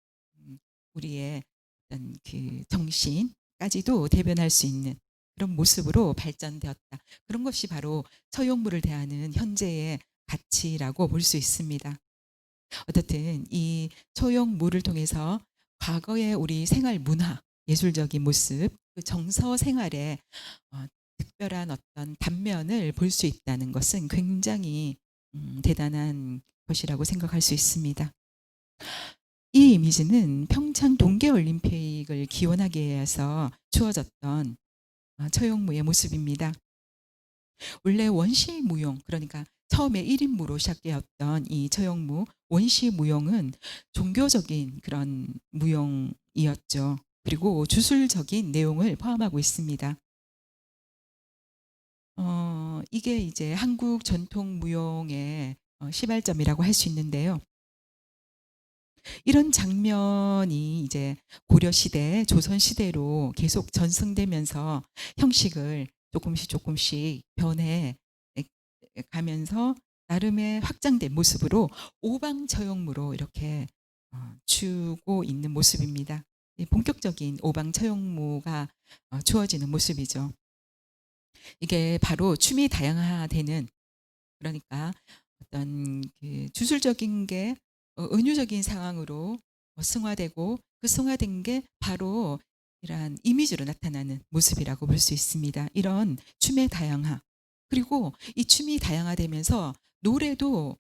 우리의 어떤 그 정신까지도 대변할 수 있는 그런 모습으로 발전되었다. 그런 것이 바로 처용무를 대하는 현재의 가치라고 볼 수 있습니다. 어떻든 이 처용무를 통해서 과거의 우리 생활 문화, 예술적인 모습, 그 정서 생활에 특별한 어떤 단면을 볼 수 있다는 것은 굉장히 대단한 것이라고 생각할 수 있습니다. 이 이미지는 평창 동계올림픽을 기원하게 해서 주어졌던 처용무의 모습입니다. 원래 원시무용, 그러니까 처음에 1인무로 시작되었던 이 처용무, 원시무용은 종교적인 그런 무용이었죠. 그리고 주술적인 내용을 포함하고 있습니다. 이게 이제 한국 전통 무용의 시발점이라고 할 수 있는데요. 이런 장면이 이제 고려 시대, 조선 시대로 계속 전승되면서 형식을 조금씩 변해 가면서 나름의 확장된 모습으로 오방처형무로 이렇게 주고 있는 모습입니다. 이 본격적인 오방처형무가 주어지는 모습이죠. 이게 바로 춤이 다양화되는, 그러니까 어떤 그 주술적인 게 은유적인 상황으로 승화되고, 그 승화된 게 바로 이러한 이미지로 나타나는 모습이라고 볼 수 있습니다. 이런 춤의 다양화, 그리고 이 춤이 다양화되면서 노래도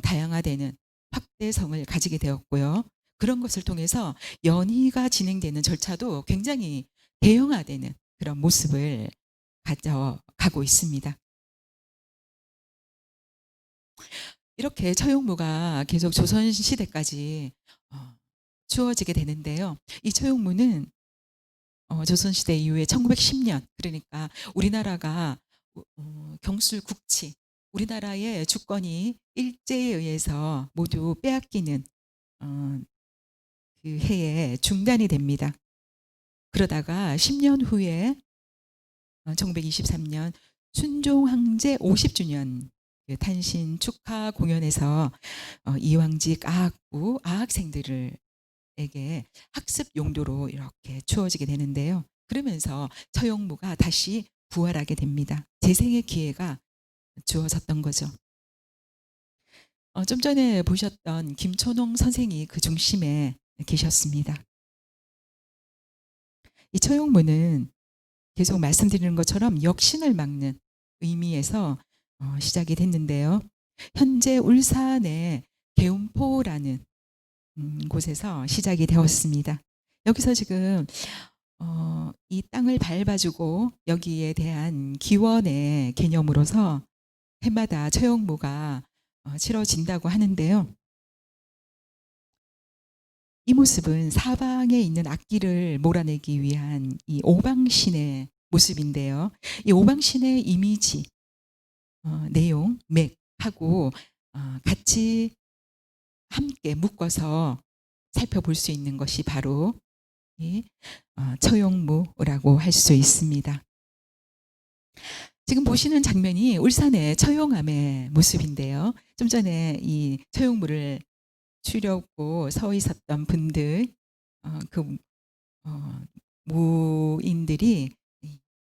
다양화되는 확대성을 가지게 되었고요. 그런 것을 통해서 연희가 진행되는 절차도 굉장히 대형화되는 그런 모습을 가져가고 있습니다. 이렇게 처용무가 계속 조선 시대까지 주어지게 되는데요. 이 처용무는 조선 시대 이후에 1910년, 그러니까 우리나라가 경술국치, 우리나라의 주권이 일제에 의해서 모두 빼앗기는 어, 그 해에 중단이 됩니다. 그러다가 10년 후에 1923년 순종황제 50주년 그 탄신 축하 공연에서 이황직 아학부 아학생들에게 학습 용도로 이렇게 주어지게 되는데요. 그러면서 처용무가 다시 부활하게 됩니다. 재생의 기회가 주어졌던 거죠. 좀 전에 보셨던 김초농 선생이 그 중심에 계셨습니다. 이 처용무는 계속 말씀드리는 것처럼 역신을 막는 의미에서 시작이 됐는데요. 현재 울산의 계운포라는 곳에서 시작이 되었습니다. 여기서 지금 이 땅을 밟아주고 여기에 대한 기원의 개념으로서 해마다 처용무가 치러진다고 하는데요. 이 모습은 사방에 있는 악기를 몰아내기 위한 이 오방신의 모습인데요. 이 오방신의 이미지, 내용, 맥하고 같이 함께 묶어서 살펴볼 수 있는 것이 바로 이 처용무라고 할 수 있습니다. 지금 보시는 장면이 울산의 처용암의 모습인데요. 좀 전에 이 처용무를 추려고 서 있었던 분들, 그 무인들이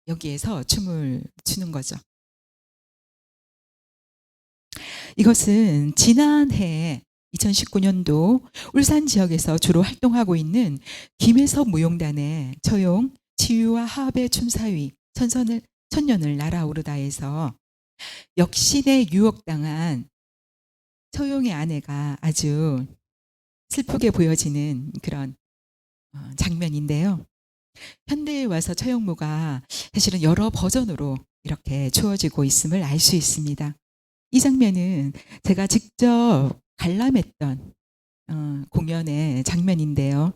여기에서 춤을 추는 거죠. 이것은 지난해 2019년도 울산 지역에서 주로 활동하고 있는 김혜섭 무용단의 처용 치유와 화합의 춤사위 천년을 날아오르다에서 역신에 유혹당한 처용의 아내가 아주 슬프게 보여지는 그런 장면인데요. 현대에 와서 처용무가 사실은 여러 버전으로 이렇게 주어지고 있음을 알 수 있습니다. 이 장면은 제가 직접 관람했던 공연의 장면인데요.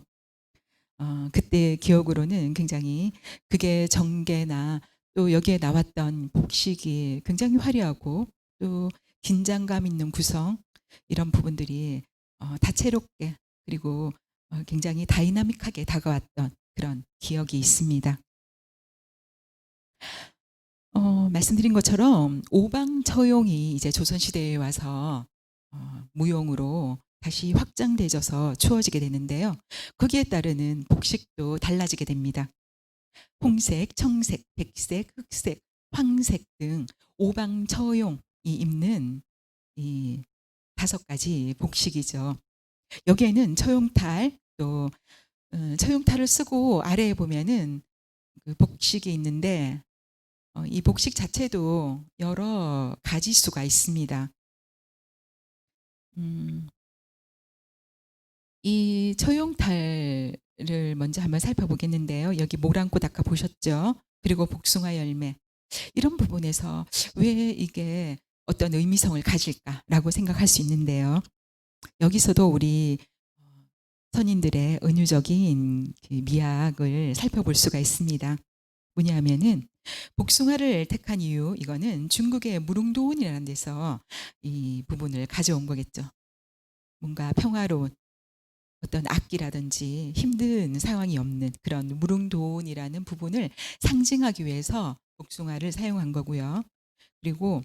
그때 기억으로는 굉장히 그게 정계나 또 여기에 나왔던 복식이 굉장히 화려하고 또 긴장감 있는 구성, 이런 부분들이 다채롭게, 그리고 굉장히 다이나믹하게 다가왔던 그런 기억이 있습니다. 말씀드린 것처럼 오방처용이 이제 조선시대에 와서 무용으로 다시 확장되어서 추어지게 되는데요. 거기에 따르는 복식도 달라지게 됩니다. 홍색, 청색, 백색, 흑색, 황색 등 오방처용이 입는 이 5가지 복식이죠. 여기에는 처용탈, 또 처용탈을 쓰고 아래에 보면은 그 복식이 있는데 이 복식 자체도 여러 가지 수가 있습니다. 이 처용탈을 먼저 한번 살펴보겠는데요. 여기 모란꽃 아까 보셨죠? 그리고 복숭아 열매. 이런 부분에서 왜 이게 어떤 의미성을 가질까라고 생각할 수 있는데요. 여기서도 우리 선인들의 은유적인 그 미학을 살펴볼 수가 있습니다. 뭐냐면은 복숭아를 택한 이유, 이거는 중국의 무릉도원이라는 데서 이 부분을 가져온 거겠죠. 뭔가 평화로운 어떤 악기라든지 힘든 상황이 없는 그런 무릉도원이라는 부분을 상징하기 위해서 복숭아를 사용한 거고요. 그리고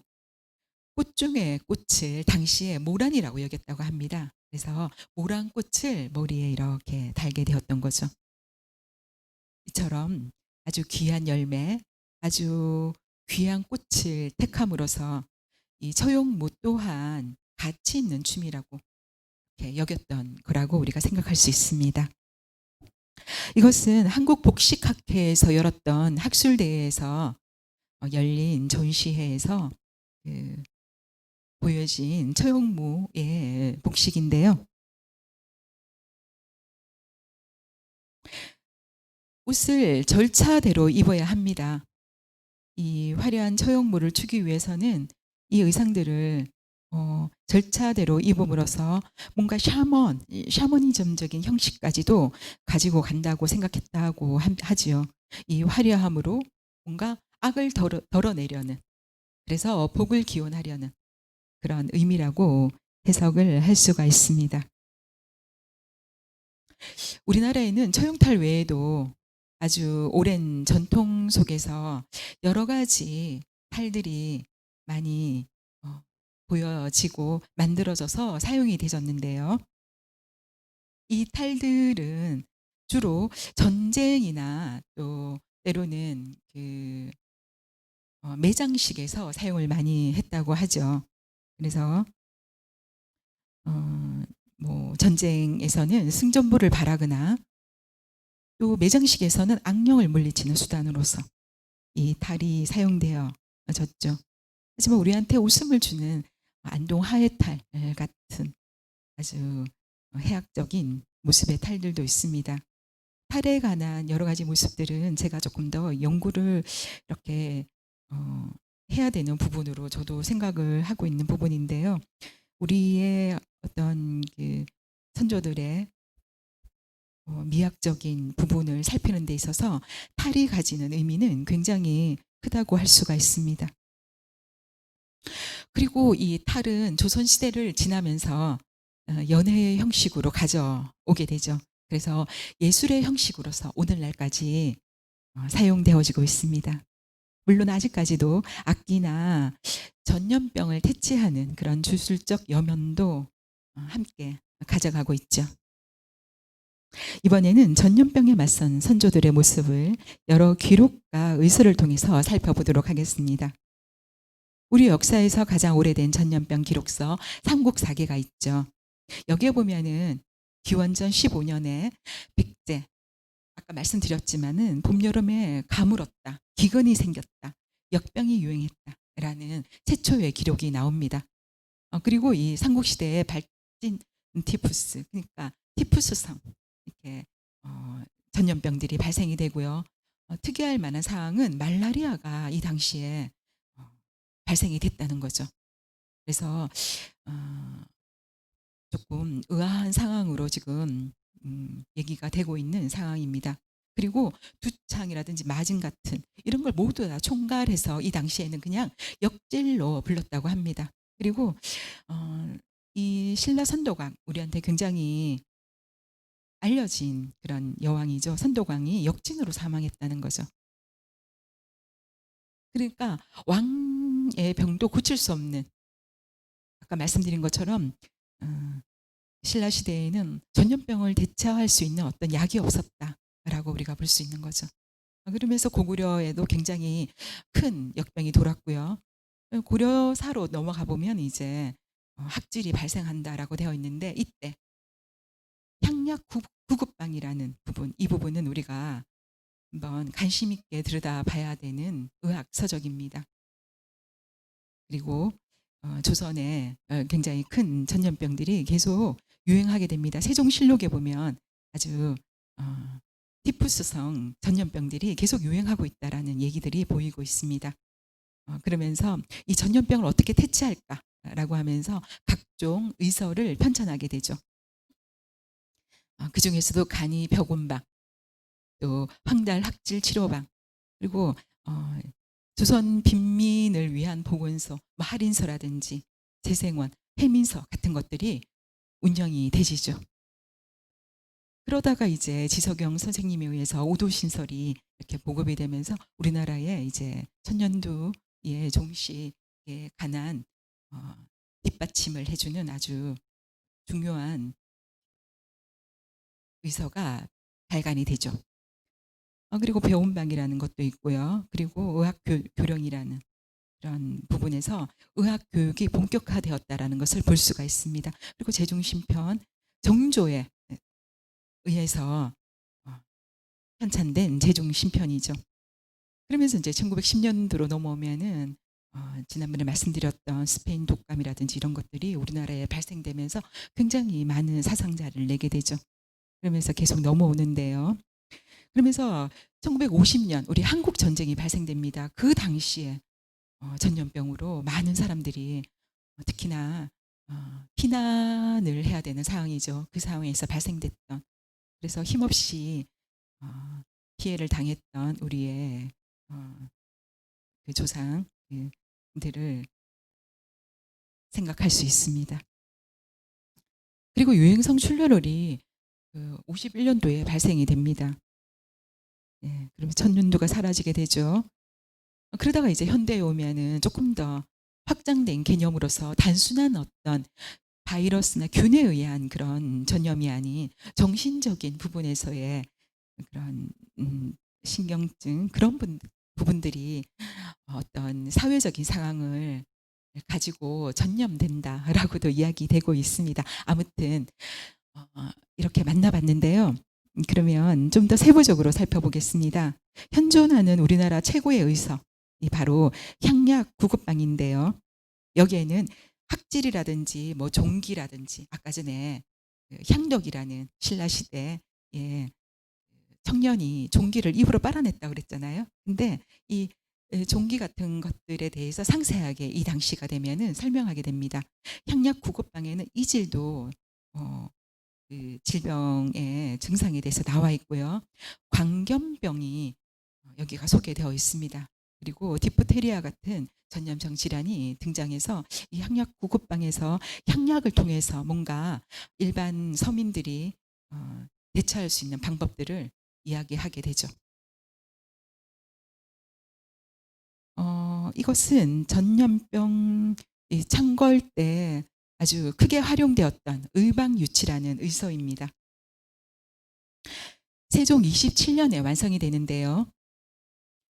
꽃 중에 꽃을 당시에 모란이라고 여겼다고 합니다. 그래서 모란꽃을 머리에 이렇게 달게 되었던 거죠. 이처럼 아주 귀한 열매, 아주 귀한 꽃을 택함으로써 이 처용무 또한 가치 있는 춤이라고 이렇게 여겼던 거라고 우리가 생각할 수 있습니다. 이것은 한국복식학회에서 열었던 학술대회에서 열린 전시회에서 그 보여진 처용무의 복식인데요. 옷을 절차대로 입어야 합니다. 이 화려한 처용무를 추기 위해서는 이 의상들을 절차대로 입음으로써 뭔가 샤머니즘적인 형식까지도 가지고 간다고 생각했다고 하지요. 이 화려함으로 뭔가 악을 덜어내려는, 그래서 복을 기원하려는 그런 의미라고 해석을 할 수가 있습니다. 우리나라에는 처용탈 외에도 아주 오랜 전통 속에서 여러 가지 탈들이 많이 보여지고 만들어져서 사용이 되었는데요. 이 탈들은 주로 전쟁이나 또 때로는 매장식에서 사용을 많이 했다고 하죠. 그래서 어 뭐 전쟁에서는 승전보를 바라거나 또 매장식에서는 악령을 물리치는 수단으로서 이 탈이 사용되어졌죠. 하지만 우리한테 웃음을 주는 안동 하회탈 같은 아주 해학적인 모습의 탈들도 있습니다. 탈에 관한 여러 가지 모습들은 제가 조금 더 연구를 이렇게 해야 되는 부분으로 저도 생각을 하고 있는 부분인데요. 우리의 어떤 선조들의 미학적인 부분을 살피는 데 있어서 탈이 가지는 의미는 굉장히 크다고 할 수가 있습니다. 그리고 이 탈은 조선시대를 지나면서 연회의 형식으로 가져오게 되죠. 그래서 예술의 형식으로서 오늘날까지 사용되어지고 있습니다. 물론 아직까지도 악기나 전염병을 퇴치하는 그런 주술적 여면도 함께 가져가고 있죠. 이번에는 전염병에 맞선 선조들의 모습을 여러 기록과 의술을 통해서 살펴보도록 하겠습니다. 우리 역사에서 가장 오래된 전염병 기록서 삼국사계가 있죠. 여기에 보면은 기원전 15년에 백제, 아까 말씀드렸지만은 봄, 여름에 가물었다, 기근이 생겼다, 역병이 유행했다라는 최초의 기록이 나옵니다. 그리고 이 삼국시대의 발진 티푸스, 그러니까 티푸스성, 이렇게 전염병들이 발생이 되고요. 특이할 만한 사항은 말라리아가 이 당시에 발생이 됐다는 거죠. 그래서 조금 의아한 상황으로 지금 얘기가 되고 있는 상황입니다. 그리고 두창이라든지 마진 같은 이런 걸 모두 다 총괄해서 이 당시에는 그냥 역질로 불렀다고 합니다. 그리고 이 신라 선도광, 우리한테 굉장히 알려진 그런 여왕이죠. 선도광이 역진으로 사망했다는 거죠. 그러니까 왕의 병도 고칠 수 없는, 아까 말씀드린 것처럼 신라 시대에는 전염병을 대처할 수 있는 어떤 약이 없었다라고 우리가 볼 수 있는 거죠. 그러면서 고구려에도 굉장히 큰 역병이 돌았고요. 고려사로 넘어가 보면 이제 학질이 발생한다라고 되어 있는데, 이때 향약 구급방이라는 부분, 이 부분은 우리가 한번 관심 있게 들여다봐야 되는 의학 서적입니다. 그리고 조선에 굉장히 큰 전염병들이 계속 유행하게 됩니다. 세종실록에 보면 아주 티푸스성 전염병들이 계속 유행하고 있다라는 얘기들이 보이고 있습니다. 그러면서 이 전염병을 어떻게 퇴치할까라고 하면서 각종 의서를 편찬하게 되죠. 그 중에서도 간이 벽온방, 또 황달 학질 치료방, 그리고 어 조선 빈민을 위한 보건소, 뭐 할인소라든지 재생원, 해민서 같은 것들이 운영이 되시죠. 그러다가 이제 지석영 선생님에 의해서 오도신설이 이렇게 보급이 되면서 우리나라에 이제 천년두의 종식에 관한 어 뒷받침을 해 주는 아주 중요한 의서가 발간이 되죠. 그리고 배움방이라는 것도 있고요. 그리고 의학 교령이라는 그런 부분에서 의학 교육이 본격화되었다라는 것을 볼 수가 있습니다. 그리고 제중심편 정조에 의해서 어 편찬된 제중심편이죠. 그러면서 이제 1910 년도로 넘어오면은 지난번에 말씀드렸던 스페인 독감이라든지 이런 것들이 우리나라에 발생되면서 굉장히 많은 사상자를 내게 되죠. 그러면서 계속 넘어오는데요. 그러면서 1950년 우리 한국 전쟁이 발생됩니다. 그 당시에 전염병으로 많은 사람들이 특히나 피난을 해야 되는 상황이죠. 그 상황에서 발생됐던, 그래서 힘없이 어 피해를 당했던 우리의 어 그 조상 들을 생각할 수 있습니다. 그리고 유행성 출혈이 그 51 년도에 발생이 됩니다. 예. 그러면 천년두가 사라지게 되죠. 그러다가 이제 현대에 오면은 조금 더 확장된 개념으로서 단순한 어떤 바이러스나 균에 의한 그런 전염이 아닌 정신적인 부분에서의 그런 신경증, 그런 부분들이 어떤 사회적인 상황을 가지고 전염된다라고도 이야기되고 있습니다. 아무튼 이렇게 만나 봤는데요. 그러면 좀 더 세부적으로 살펴보겠습니다. 현존하는 우리나라 최고의 의서, 이 바로 향약 구급방인데요. 여기에는 학질이라든지 뭐 종기라든지, 아까 전에 그 향덕이라는 신라 시대 예 청년이 종기를 입으로 빨아냈다 그랬잖아요. 근데 이 종기 같은 것들에 대해서 상세하게 이 당시가 되면은 설명하게 됩니다. 향약 구급방에는 이질도 어 그 질병의 증상에 대해서 나와 있고요. 광견병이 여기가 소개되어 있습니다. 그리고 디프테리아 같은 전염성 질환이 등장해서 이 향약 구급방에서 향약을 통해서 뭔가 일반 서민들이 대처할 수 있는 방법들을 이야기하게 되죠. 이것은 전염병 이 창궐 때 아주 크게 활용되었던 의방유치라는 의서입니다. 세종 27 년에 완성이 되는데요.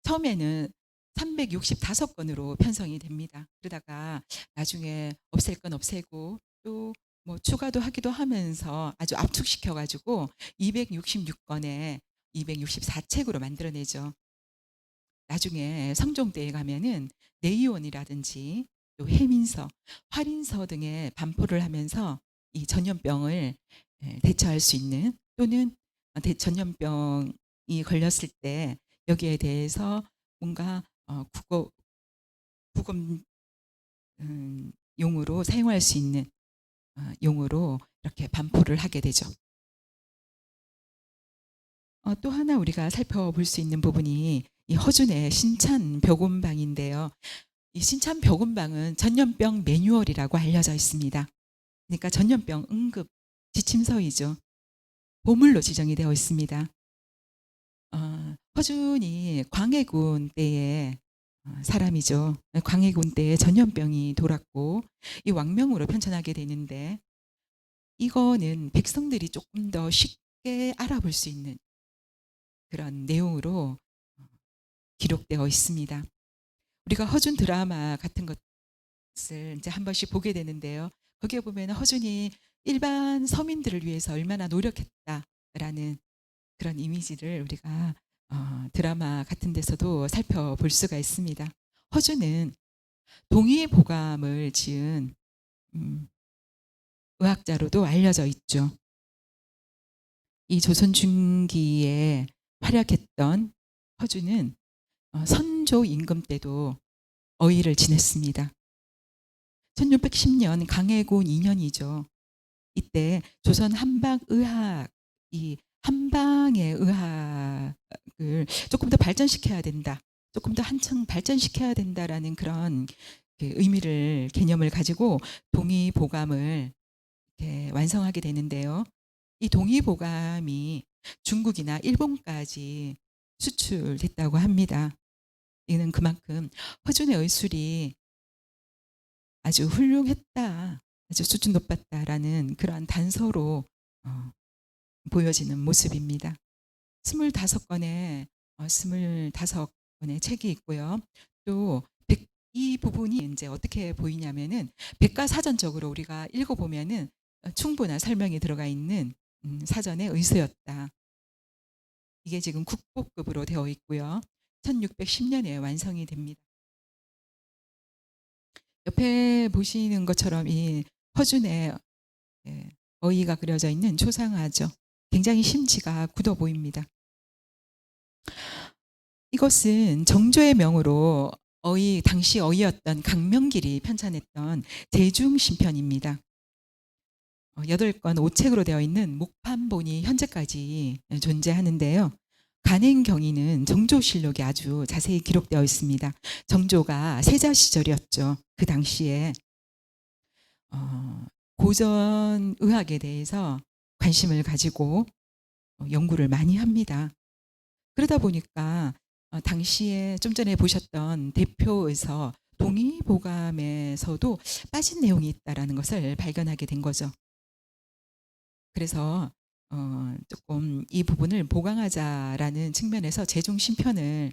처음에는 365 건으로 편성이 됩니다. 그러다가 나중에 없앨 건 없애고 또 뭐 추가도 하기도 하면서 아주 압축시켜 가지고 266 건에 264 책으로 만들어내죠. 나중에 성종대에 가면은 내의원이라든지 또 해민서, 활인서 등의 반포를 하면서 이 전염병을 대처할 수 있는, 또는 전염병이 걸렸을 때 여기에 대해서 뭔가 구검 용으로 사용할 수 있는 용으로 이렇게 반포를 하게 되죠. 또 하나 우리가 살펴볼 수 있는 부분이 이 허준의 신찬 벽온방인데요. 이 신찬 벽온방은 전염병 매뉴얼이라고 알려져 있습니다. 그러니까 전염병 응급 지침서이죠. 보물로 지정이 되어 있습니다. 허준이 광해군 때의 사람이죠. 광해군 때에 전염병이 돌았고 이 왕명으로 편찬하게 되는데, 이거는 백성들이 조금 더 쉽게 알아볼 수 있는 그런 내용으로 기록되어 있습니다. 우리가 허준 드라마 같은 것을 이제 한 번씩 보게 되는데요. 거기에 보면 허준이 일반 서민들을 위해서 얼마나 노력했다라는 그런 이미지를 우리가 드라마 같은 데서도 살펴볼 수가 있습니다. 허준은 동의보감을 지은 음 의학자로도 알려져 있죠. 이 조선 중기에 활약했던 허준은 선조 임금 때도 어의를 지냈습니다. 1610년 강해군 2년이죠. 이때 조선 한방의학, 이 한방의 의학을 조금 더 발전시켜야 된다, 조금 더 한층 발전시켜야 된다라는 그런 그 의미를 개념을 가지고 동의보감을 이렇게 완성하게 되는데요. 이 동의보감이 중국이나 일본까지 수출됐다고 합니다. 이는 그만큼 허준의 의술이 아주 훌륭했다, 아주 수준 높았다라는 그러한 단서로 어 보여지는 모습입니다. 25권의 25권의 책이 있고요. 또 이 부분이 인제 어떻게 보이냐면은 백과사전적으로 우리가 읽어 보면은 충분한 설명이 들어가 있는 사전의 의서였다. 이게 지금 국보급으로 되어 있고요. 1610 년에 완성이 됩니다. 옆에 보시는 것처럼 이 허준의 예 어의가 그려져 있는 초상화죠. 굉장히 심지가 굳어 보입니다. 이것은 정조의 명으로 당시 어의였던 강명길이 편찬했던 대중신편입니다. 8권 5책으로 되어 있는 목판본이 현재까지 존재하는데요. 간행경위는 정조실록에 아주 자세히 기록되어 있습니다. 정조가 세자 시절이었죠. 그 당시에 고전 의학에 대해서 관심을 가지고 연구를 많이 합니다. 그러다 보니까 당시에 좀 전에 보셨던 대표에서 동의보감에서도 빠진 내용이 있다라는 것을 발견하게 된 거죠. 그래서 조금 이 부분을 보강하자라는 측면에서 재종 신편을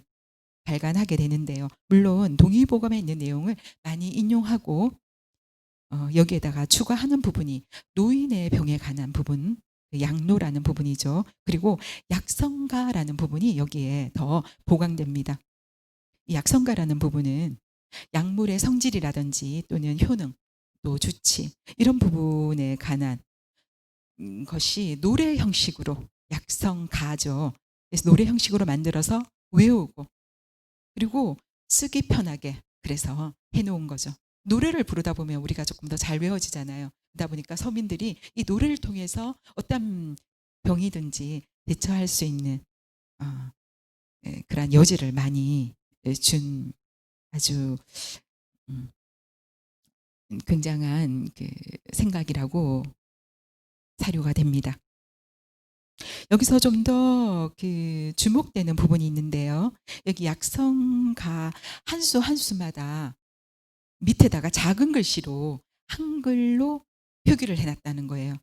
발간하게 되는데요. 물론 동의보감에 있는 내용을 많이 인용하고 여기에다가 추가하는 부분이 노인의 병에 관한 부분, 그 약로라는 부분이죠. 그리고 약성가라는 부분이 여기에 더 보강됩니다. 이 약성가라는 부분은 약물의 성질이라든지 또는 효능, 또 주치 이런 부분에 관한 것이 노래 형식으로 약성가죠. 그래서 노래 형식으로 만들어서 외우고 그리고 쓰기 편하게 그래서 해 놓은 거죠. 노래를 부르다 보면 우리가 조금 더 잘 외워지잖아요. 그러다 보니까 서민들이 이 노래를 통해서 어떤 병이든지 대처할 수 있는 어 그러한 여지를 많이 준 아주 음 굉장한 그 생각이라고 사료가 됩니다. 여기서 좀 더 그 주목되는 부분이 있는데요. 여기 약성가 한 수 한 수마다 밑에다가 작은 글씨로 한글로 표기를 해 놨다는 거예요.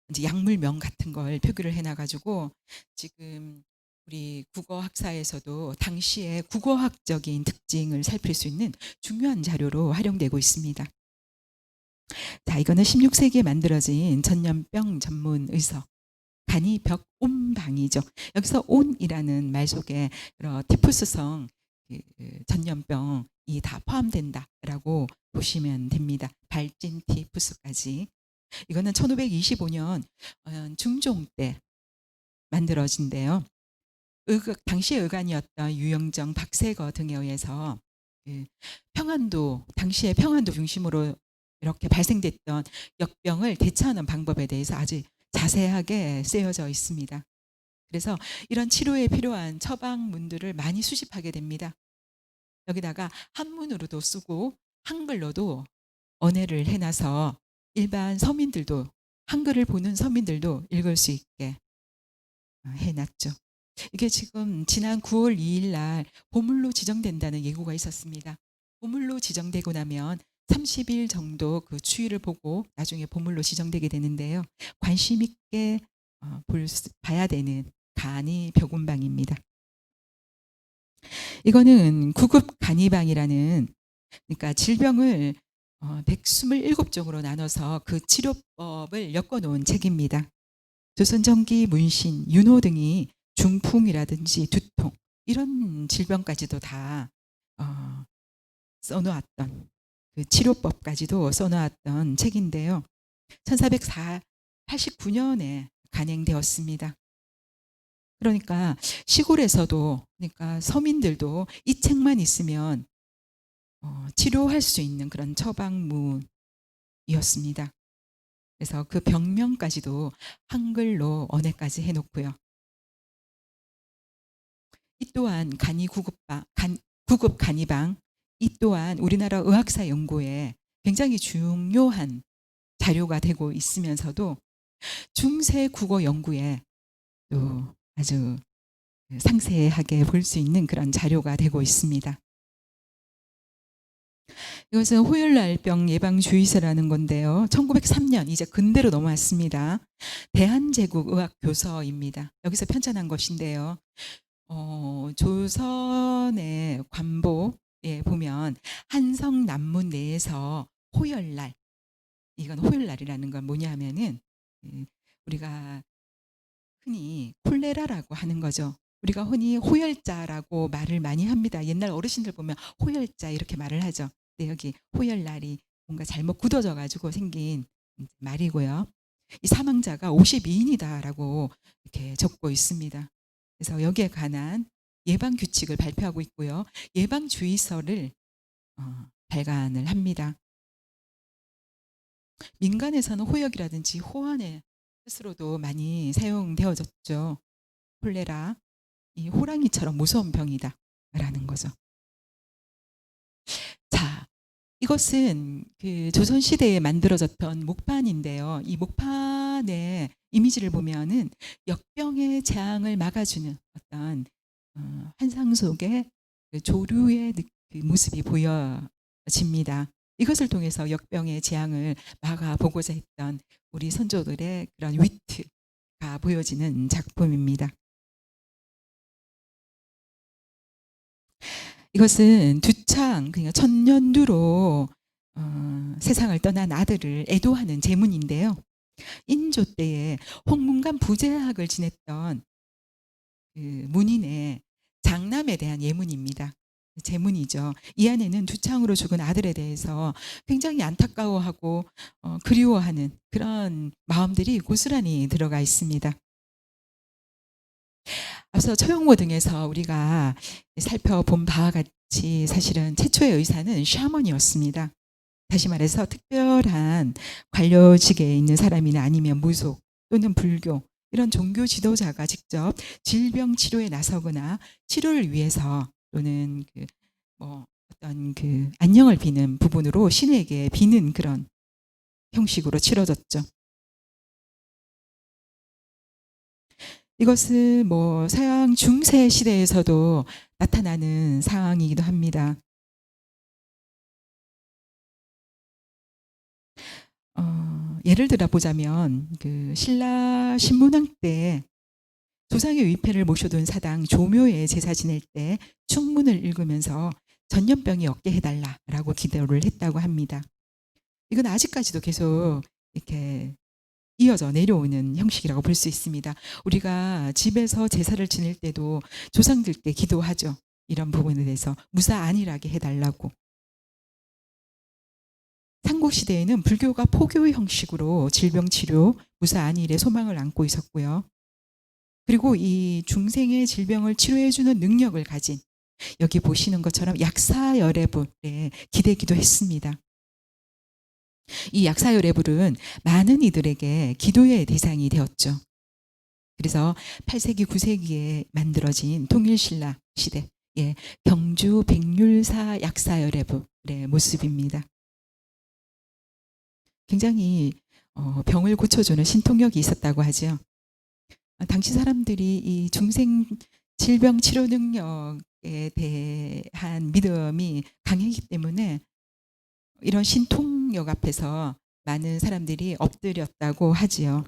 인제 약물명 같은 걸 표기를 해놔 가지고 지금 우리 국어 학사에서도 당시의 국어학적인 특징을 살필 수 있는 중요한 자료로 활용되고 있습니다. 자, 이거는 16 세기에 만들어진 전염병 전문 의서 간이 벽온방이죠. 여기서 온이라는 말 속에 티푸스성 전염병이 다 포함된다라고 보시면 됩니다. 발진 티푸스까지. 이거는 1525년 중종 때 만들어진데요. 당시의 의관이었던 유영정, 박세거 등에 의해서 그 평안도 당시의 평안도 중심으로 이렇게 발생됐던 역병을 대처하는 방법에 대해서 아주 자세하게 쓰여져 있습니다. 그래서 이런 치료에 필요한 처방문들을 많이 수집하게 됩니다. 여기다가 한문으로도 쓰고 한글로도 언해를 해 놔서 일반 서민들도 한글을 보는 서민들도 읽을 수 있게 해 놨죠. 이게 지금 지난 9월 2일 날 보물로 지정된다는 예고가 있었습니다. 보물로 지정되고 나면 30일 정도 그 추이를 보고 나중에 보물로 지정되게 되는데요. 관심 있게 봐야 되는 간이 벽온방입니다. 이거는 구급 간이방이라는 그러니까 질병을 127종으로 나눠서 그 치료법을 엮어 놓은 책입니다. 조선전기 문신, 윤호 등이 중풍이라든지 두통 이런 질병까지도 다 써 놓았던 그 치료법까지도 써 놓았던 책인데요. 1489년에 간행되었습니다. 그러니까 시골에서도 그러니까 서민들도 이 책만 있으면 치료할 수 있는 그런 처방문이었습니다. 그래서 그 병명까지도 한글로 언해까지 해 놓고요. 이 또한 간이 구급방 구급 간이방, 이 또한 우리나라 의학사 연구에 굉장히 중요한 자료가 되고 있으면서도 중세 국어 연구에 또 아주 상세하게 볼 수 있는 그런 자료가 되고 있습니다. 이것은 호열날병 예방주의서라는 건데요. 1903년 이제 근대로 넘어왔습니다. 대한제국의학교서입니다. 여기서 편찬한 것인데요. 조선의 관보에 보면 한성 남문 내에서 호열날, 이건 호열날이라는 건 뭐냐 하면은 우리가 흔히 콜레라라고 하는 거죠. 우리가 흔히 호열자라고 말을 많이 합니다. 옛날 어르신들 보면 호열자 이렇게 말을 하죠. 근데 여기 호열날이 뭔가 잘못 굳어져 가지고 생긴 말이고요. 이 사망자가 52인이다라고 이렇게 적고 있습니다. 그래서 여기에 관한 예방 규칙을 발표하고 있고요. 예방 주의서를 발간을 합니다. 민간에서는 호역이라든지 호환의 뜻으로도 많이 사용되어졌죠. 콜레라, 이 호랑이처럼 무서운 병이다라는 거죠. 자, 이것은 그 조선 시대에 만들어졌던 목판인데요. 이 목판의 이미지를 보면은 역병의 재앙을 막아주는 어떤 환상 속에 그 조류의 그 모습이 보여집니다. 이것을 통해서 역병의 재앙을 막아보고자 했던 우리 선조들의 그런 위트가 보여지는 작품입니다. 이것은 두창, 그러니까 천년두로 세상을 떠난 아들을 애도하는 제문인데요. 인조 때에 홍문관 부제학을 지냈던 그 문인의 장남에 대한 예문입니다. 제문이죠. 이 안에는 두창으로 죽은 아들에 대해서 굉장히 안타까워하고 그리워하는 그런 마음들이 고스란히 들어가 있습니다. 앞서 처용모 등에서 우리가 살펴본 바와 같이 사실은 최초의 의사는 샤먼이었습니다. 다시 말해서 특별한 관료직에 있는 사람이나 아니면 무속 또는 불교 이런 종교 지도자가 직접 질병 치료에 나서거나 치료를 위해서 또는 어떤 그 안녕을 비는 부분으로 신에게 비는 그런 형식으로 치러졌죠. 이것은 서양 중세 시대에서도 나타나는 상황이기도 합니다. 예를 들어 보자면 그 신라 신문왕 때 조상의 위패를 모셔둔 사당 조묘에 제사 지낼 때 축문을 읽으면서 전염병이 없게 해달라라고 기도를 했다고 합니다. 이건 아직까지도 계속 이렇게 이어져 내려오는 형식이라고 볼 수 있습니다. 우리가 집에서 제사를 지낼 때도 조상들께 기도하죠. 이런 부분에 대해서 무사 안일하게 해달라고. 삼국시대에는 불교가 포교 형식으로 질병치료, 무사 안일의 소망을 안고 있었고요. 그리고 이 중생의 질병을 치료해주는 능력을 가진 여기 보시는 것처럼 약사열애불에 기대기도 했습니다. 이 약사열애불은 많은 이들에게 기도의 대상이 되었죠. 그래서 8세기, 9세기에 만들어진 통일신라 시대, 경주 백률사 약사열애불의 모습입니다. 굉장히 병을 고쳐주는 신통력이 있었다고 하죠. 당시 사람들이 이 중생 질병 치료 능력에 대한 믿음이 강했기 때문에 이런 신통력 앞에서 많은 사람들이 엎드렸다고 하지요.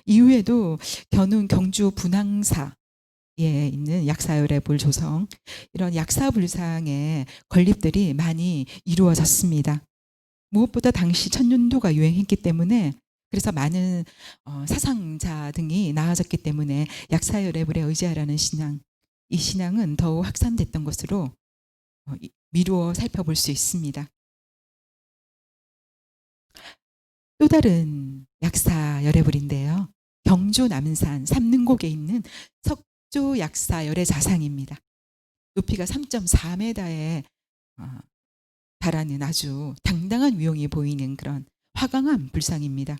이후에도 경주 분황사에 있는 약사열애불 조성, 이런 약사불상의 건립들이 많이 이루어졌습니다. 무엇보다 당시 천년도가 유행했기 때문에 그래서 많은 사상자 등이 나아졌기 때문에 약사열애불에 의지하라는 신앙, 이 신앙은 더욱 확산됐던 것으로 미루어 살펴볼 수 있습니다. 또 다른 약사열애불인데요. 경주 남산 삼능곡에 있는 석조 약사열애 자상입니다. 높이가 3.4m에 달하는 아주 당당한 위용이 보이는 그런 화강한 불상입니다.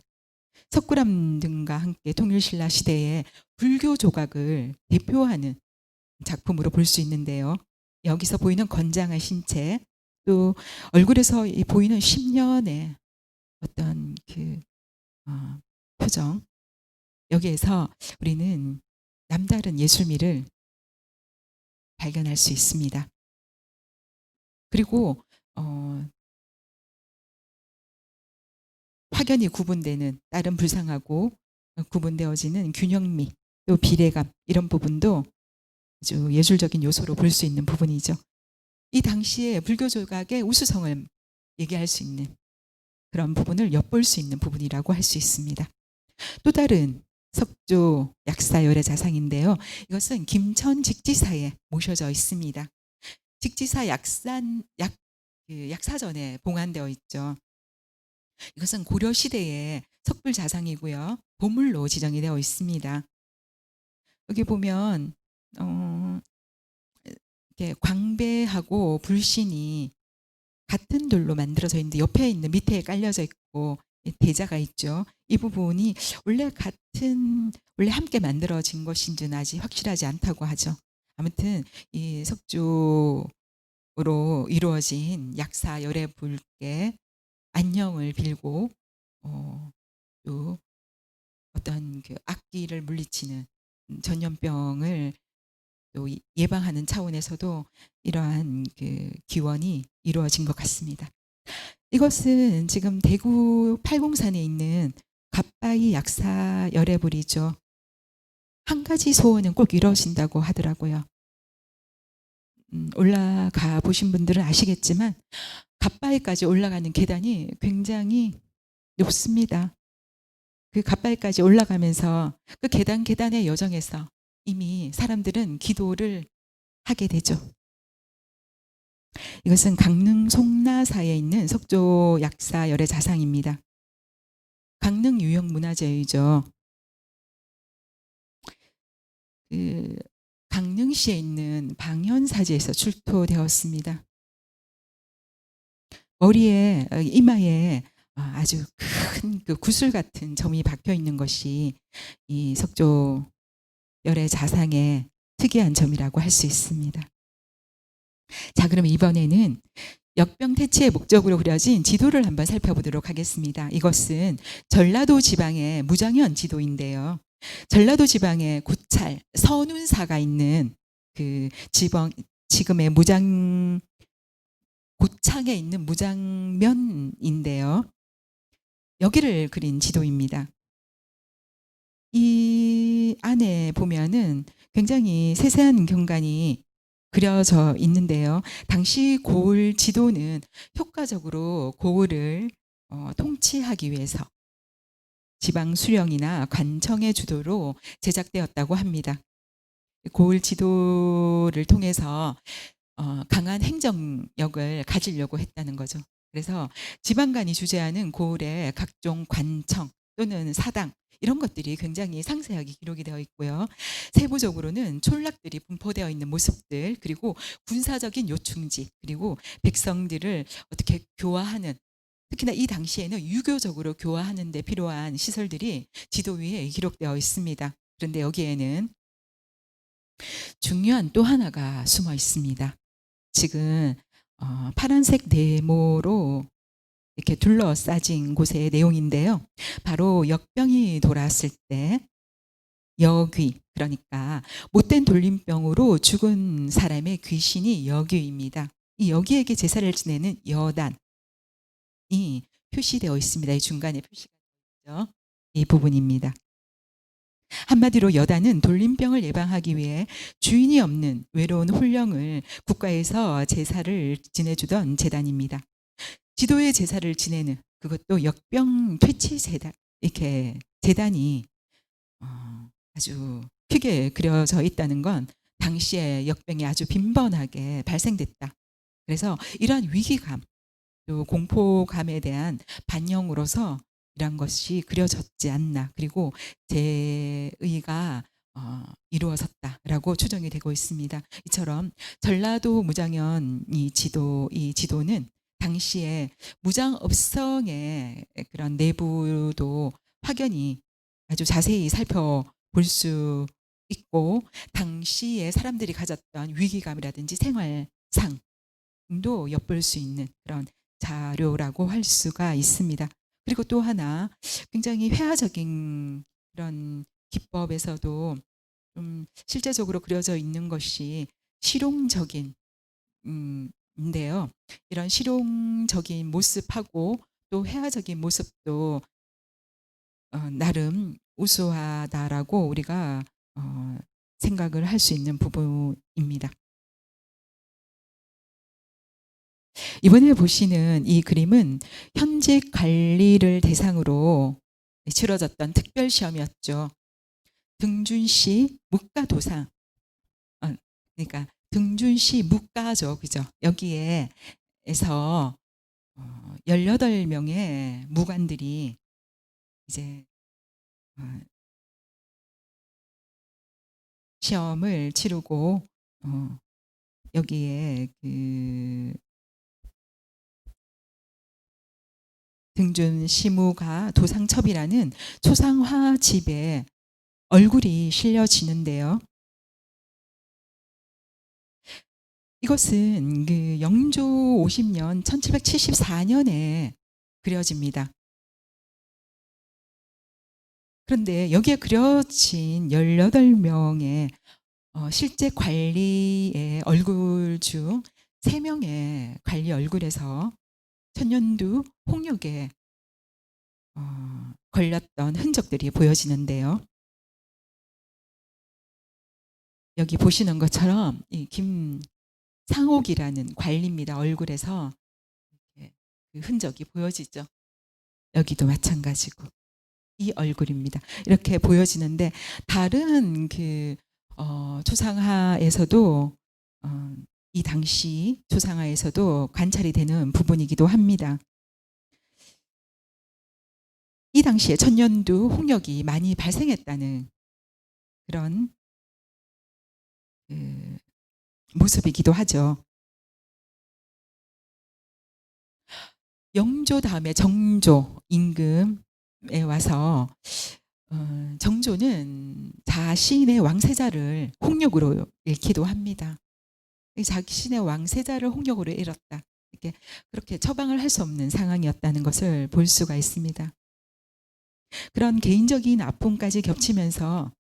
석굴암 등과 함께 통일신라 시대의 불교 조각을 대표하는 작품으로 볼 수 있는데요. 여기서 보이는 건장한 신체, 또 얼굴에서 이 보이는 10년의 어떤 어, 표정, 여기에서 우리는 남다른 예술미를 발견할 수 있습니다. 그리고 확연히 구분되는 다른 불상하고 구분되어지는 균형미, 또 비례감, 이런 부분도 아주 예술적인 요소로 볼 수 있는 부분이죠. 이 당시에 불교 조각의 우수성을 얘기할 수 있는 그런 부분을 엿볼 수 있는 부분이라고 할 수 있습니다. 또 다른 석조 약사열의 자상인데요. 이것은 김천 직지사에 모셔져 있습니다. 직지사 약사전에 봉안되어 있죠. 이것은 고려 시대의 석불 자상이고요. 보물로 지정이 되어 있습니다. 여기 보면 이렇게 광배하고 불신이 같은 돌로 만들어져 있는데 옆에 있는 밑에 깔려져 있고 대자가 있죠. 이 부분이 원래 함께 만들어진 것인지는 아직 확실하지 않다고 하죠. 아무튼 이 석조로 이루어진 약사 열애 불께 안녕을 빌고 또 어떤 악기를 물리치는 전염병을 또 예방하는 차원에서도 이러한 기원이 이루어진 것 같습니다. 이것은 지금 대구 팔공산에 있는 갓바위 약사 열애불이죠. 한 가지 소원은 꼭 이루어진다고 하더라고요. 올라가 보신 분들은 아시겠지만 갓바위까지 올라가는 계단이 굉장히 높습니다. 그 갓바위까지 올라가면서 그 계단의 여정에서 이미 사람들은 기도를 하게 되죠. 이것은 강릉 송나사에 있는 석조 약사 열애 자상입니다. 강릉 유형 문화재이죠. 강릉시에 있는 방현사지에서 출토되었습니다. 머리에 이마에 아주 큰 구슬 같은 점이 박혀 있는 것이 이 석조 열애 자상의 특이한 점이라고 할 수 있습니다. 자, 그럼 이번에는 역병 퇴치의 목적으로 그려진 지도를 한번 살펴보도록 하겠습니다. 이것은 전라도 지방의 무장현 지도인데요. 전라도 지방에 고찰, 선운사가 있는 지금의 고창에 있는 무장면인데요. 여기를 그린 지도입니다. 이 안에 보면은 굉장히 세세한 경관이 그려져 있는데요. 당시 고을 지도는 효과적으로 고을을 통치하기 위해서 지방 수령이나 관청의 주도로 제작되었다고 합니다. 고을 지도를 통해서 강한 행정력을 가지려고 했다는 거죠. 그래서 지방간이 주재하는 고을의 각종 관청 또는 사당, 이런 것들이 굉장히 상세하게 기록이 되어 있고요. 세부적으로는 촌락들이 분포되어 있는 모습들, 그리고 군사적인 요충지, 그리고 백성들을 어떻게 교화하는, 특히나 이 당시에는 유교적으로 교화하는 데 필요한 시설들이 지도 위에 기록되어 있습니다. 그런데 여기에는 중요한 또 하나가 숨어 있습니다. 지금 파란색 네모로 이렇게 둘러싸진 곳의 내용인데요. 바로 역병이 돌아왔을 때 여귀, 그러니까 못된 돌림병으로 죽은 사람의 귀신이 여귀입니다. 이 여귀에게 제사를 지내는 여단이 표시되어 있습니다. 이 중간에 표시가 있죠. 이 부분입니다. 한마디로 여단은 돌림병을 예방하기 위해 주인이 없는 외로운 홀령을 국가에서 제사를 지내주던 재단입니다. 지도의 제사를 지내는, 그것도 역병 퇴치 재단, 이렇게 재단이 아주 크게 그려져 있다는 건 당시에 역병이 아주 빈번하게 발생됐다. 그래서 이러한 위기감, 또 공포감에 대한 반영으로서 이런 것이 그려졌지 않나, 그리고 제의가 이루어졌다라고 추정이 되고 있습니다. 이처럼 전라도 무장현 이 지도는 당시에 무장업성의 그런 내부도 확연히 아주 자세히 살펴볼 수 있고 당시에 사람들이 가졌던 위기감이라든지 생활상도 엿볼 수 있는 그런 자료라고 할 수가 있습니다. 그리고 또 하나 굉장히 회화적인 그런 기법에서도 좀 실제적으로 그려져 있는 것이 실용적인 인데요. 이런 실용적인 모습하고 또 회화적인 모습도 나름 우수하다라고 우리가 어 생각을 할 수 있는 부분입니다. 이번에 보시는 이 그림은 현직 관리를 대상으로 치러졌던 특별 시험이었죠. 등준시 묵가도상. 그러니까 등준시 묵가죠. 그죠? 여기에 에서 18 명의 무관들이 이제 어 시험을 치르고 어 여기에 그 등준 시무가 도상첩이라는 초상화 집에 얼굴이 실려지는데요. 이것은 그 영조 50년 1774 년에 그려집니다. 그런데 여기에 그려진 18 명의 실제 관리의 얼굴 중 3 명의 관리 얼굴에서 천년두 홍역에 걸렸던 흔적들이 보여지는데요. 여기 보시는 것처럼 이 김상옥이라는 관리입니다. 얼굴에서 이렇게 그 흔적이 보여지죠. 여기도 마찬가지고 이 얼굴입니다. 이렇게 보여지는데 다른 그 초상화에서도 이 당시 초상화에서도 관찰이 되는 부분이기도 합니다. 이 당시에 천년두 홍역이 많이 발생했다는 그런 그 모습이기도 하죠. 영조 다음에 정조 임금에 와서 정조는 자신의 왕세자를 홍역으로 잃기도 합니다. 자신의 왕세자를 홍역으로 잃었다. 이렇게 그렇게 처방을 할 수 없는 상황이었다는 것을 볼 수가 있습니다. 그런 개인적인 아픔까지 겹치면서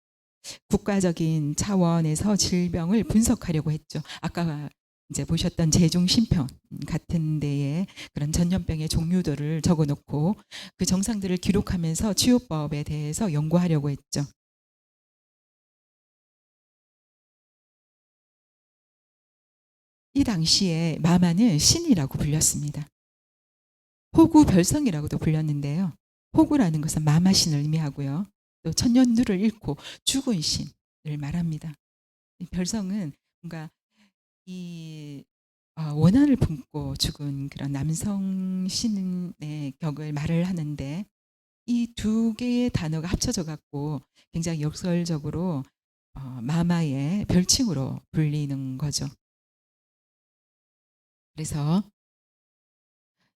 국가적인 차원에서 질병을 분석하려고 했죠. 아까 이제 보셨던 제중신편 같은 데에 그런 전염병의 종류들을 적어 놓고 그 정상들을 기록하면서 치료법에 대해서 연구하려고 했죠. 이 당시에 마마는 신이라고 불렸습니다. 호구 별성이라고도 불렸는데요. 호구라는 것은 마마신을 의미하고요. 또 천년두를 잃고 죽은 신을 말합니다. 이 별성은 뭔가 이 원한을 품고 죽은 그런 남성 신의 격을 말을 하는데 이 두 개의 단어가 합쳐져 갖고 굉장히 역설적으로 마마의 별칭으로 불리는 거죠. 그래서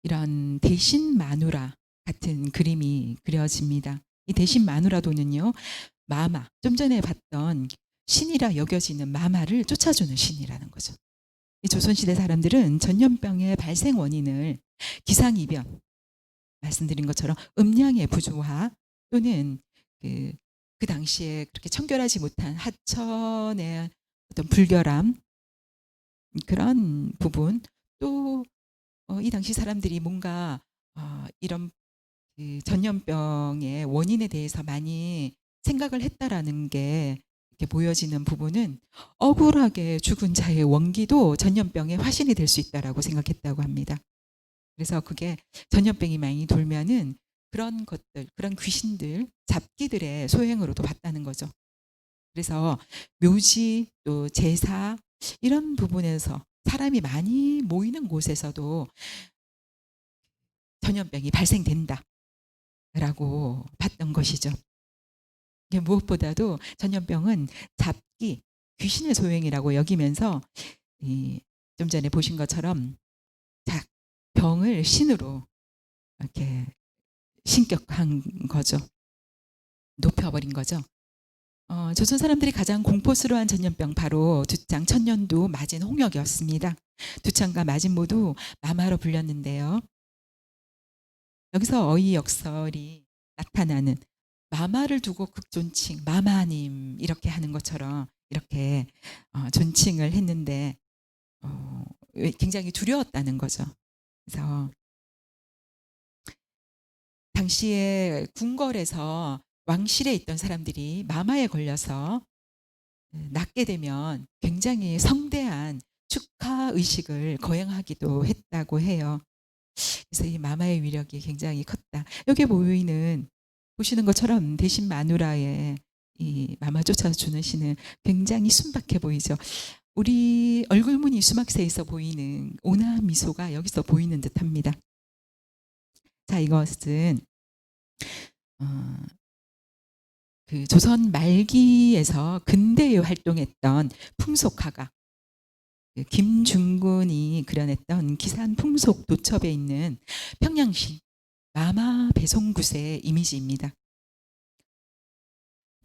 이런 대신 마누라 같은 그림이 그려집니다. 이 대신 마누라도는요. 마마, 좀 전에 봤던 신이라 여겨지는 마마를 쫓아주는 신이라는 거죠. 이 조선시대 사람들은 전염병의 발생 원인을 기상이변, 말씀드린 것처럼 음양의 부조화 또는 그, 그 당시에 그렇게 청결하지 못한 하천의 어떤 불결함, 그런 부분, 또 이 당시 사람들이 뭔가 이런 그 전염병의 원인에 대해서 많이 생각을 했다라는 게 이렇게 보여지는 부분은 억울하게 죽은 자의 원기도 전염병의 화신이 될 수 있다라고 생각했다고 합니다. 그래서 그게 전염병이 많이 돌면은 그런 것들, 그런 귀신들, 잡기들의 소행으로도 봤다는 거죠. 그래서 묘지 또 제사 이런 부분에서 사람이 많이 모이는 곳에서도 전염병이 발생된다라고 봤던 것이죠. 이게 무엇보다도 전염병은 잡기, 귀신의 소행이라고 여기면서 좀 전에 보신 것처럼 병을 신으로 이렇게 신격한 거죠. 높여버린 거죠. 조선 사람들이 가장 공포스러워한 전염병 바로 두창 천년두 마진 홍역이었습니다. 두창과 마진 모두 마마로 불렸는데요. 여기서 어휘 역설이 나타나는 마마를 두고 극존칭, 마마님 이렇게 하는 것처럼 이렇게 존칭을 했는데 굉장히 두려웠다는 거죠. 그래서 당시에 궁궐에서 왕실에 있던 사람들이 마마에 걸려서 낫게 되면 굉장히 성대한 축하 의식을 거행하기도 했다고 해요. 그래서 이 마마의 위력이 굉장히 컸다. 여기 보시는 것처럼 대신 마누라의 이 마마 쫓아주는 시는 굉장히 순박해 보이죠. 우리 얼굴무늬 수막새에서 보이는 온화한 미소가 여기서 보이는 듯합니다. 자, 이것은 그 조선 말기에서 근대에 활동했던 풍속화가 그 김중근이 그려냈던 기산 풍속 도첩에 있는 평양시 마마 배송굿의 이미지입니다.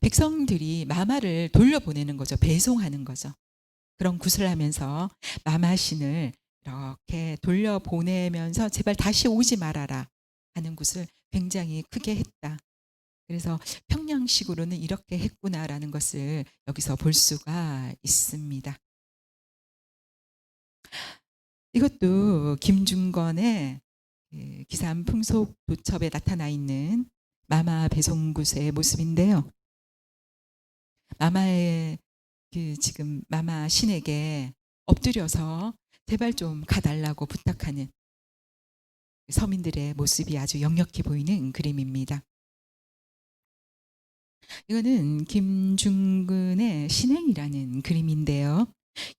백성들이 마마를 돌려보내는 거죠. 배송하는 거죠. 그런 굿을 하면서 마마신을 이렇게 돌려보내면서 제발 다시 오지 말아라 하는 굿을 굉장히 크게 했다. 그래서 평양식으로는 이렇게 했구나라는 것을 여기서 볼 수가 있습니다. 이것도 김중건의 기산 풍속 도첩에 나타나 있는 마마 배송굿의 모습인데요. 마마의 지금 마마 신에게 엎드려서 제발 좀 가달라고 부탁하는 서민들의 모습이 아주 역력해 보이는 그림입니다. 이거는 김중근의 신행이라는 그림인데요.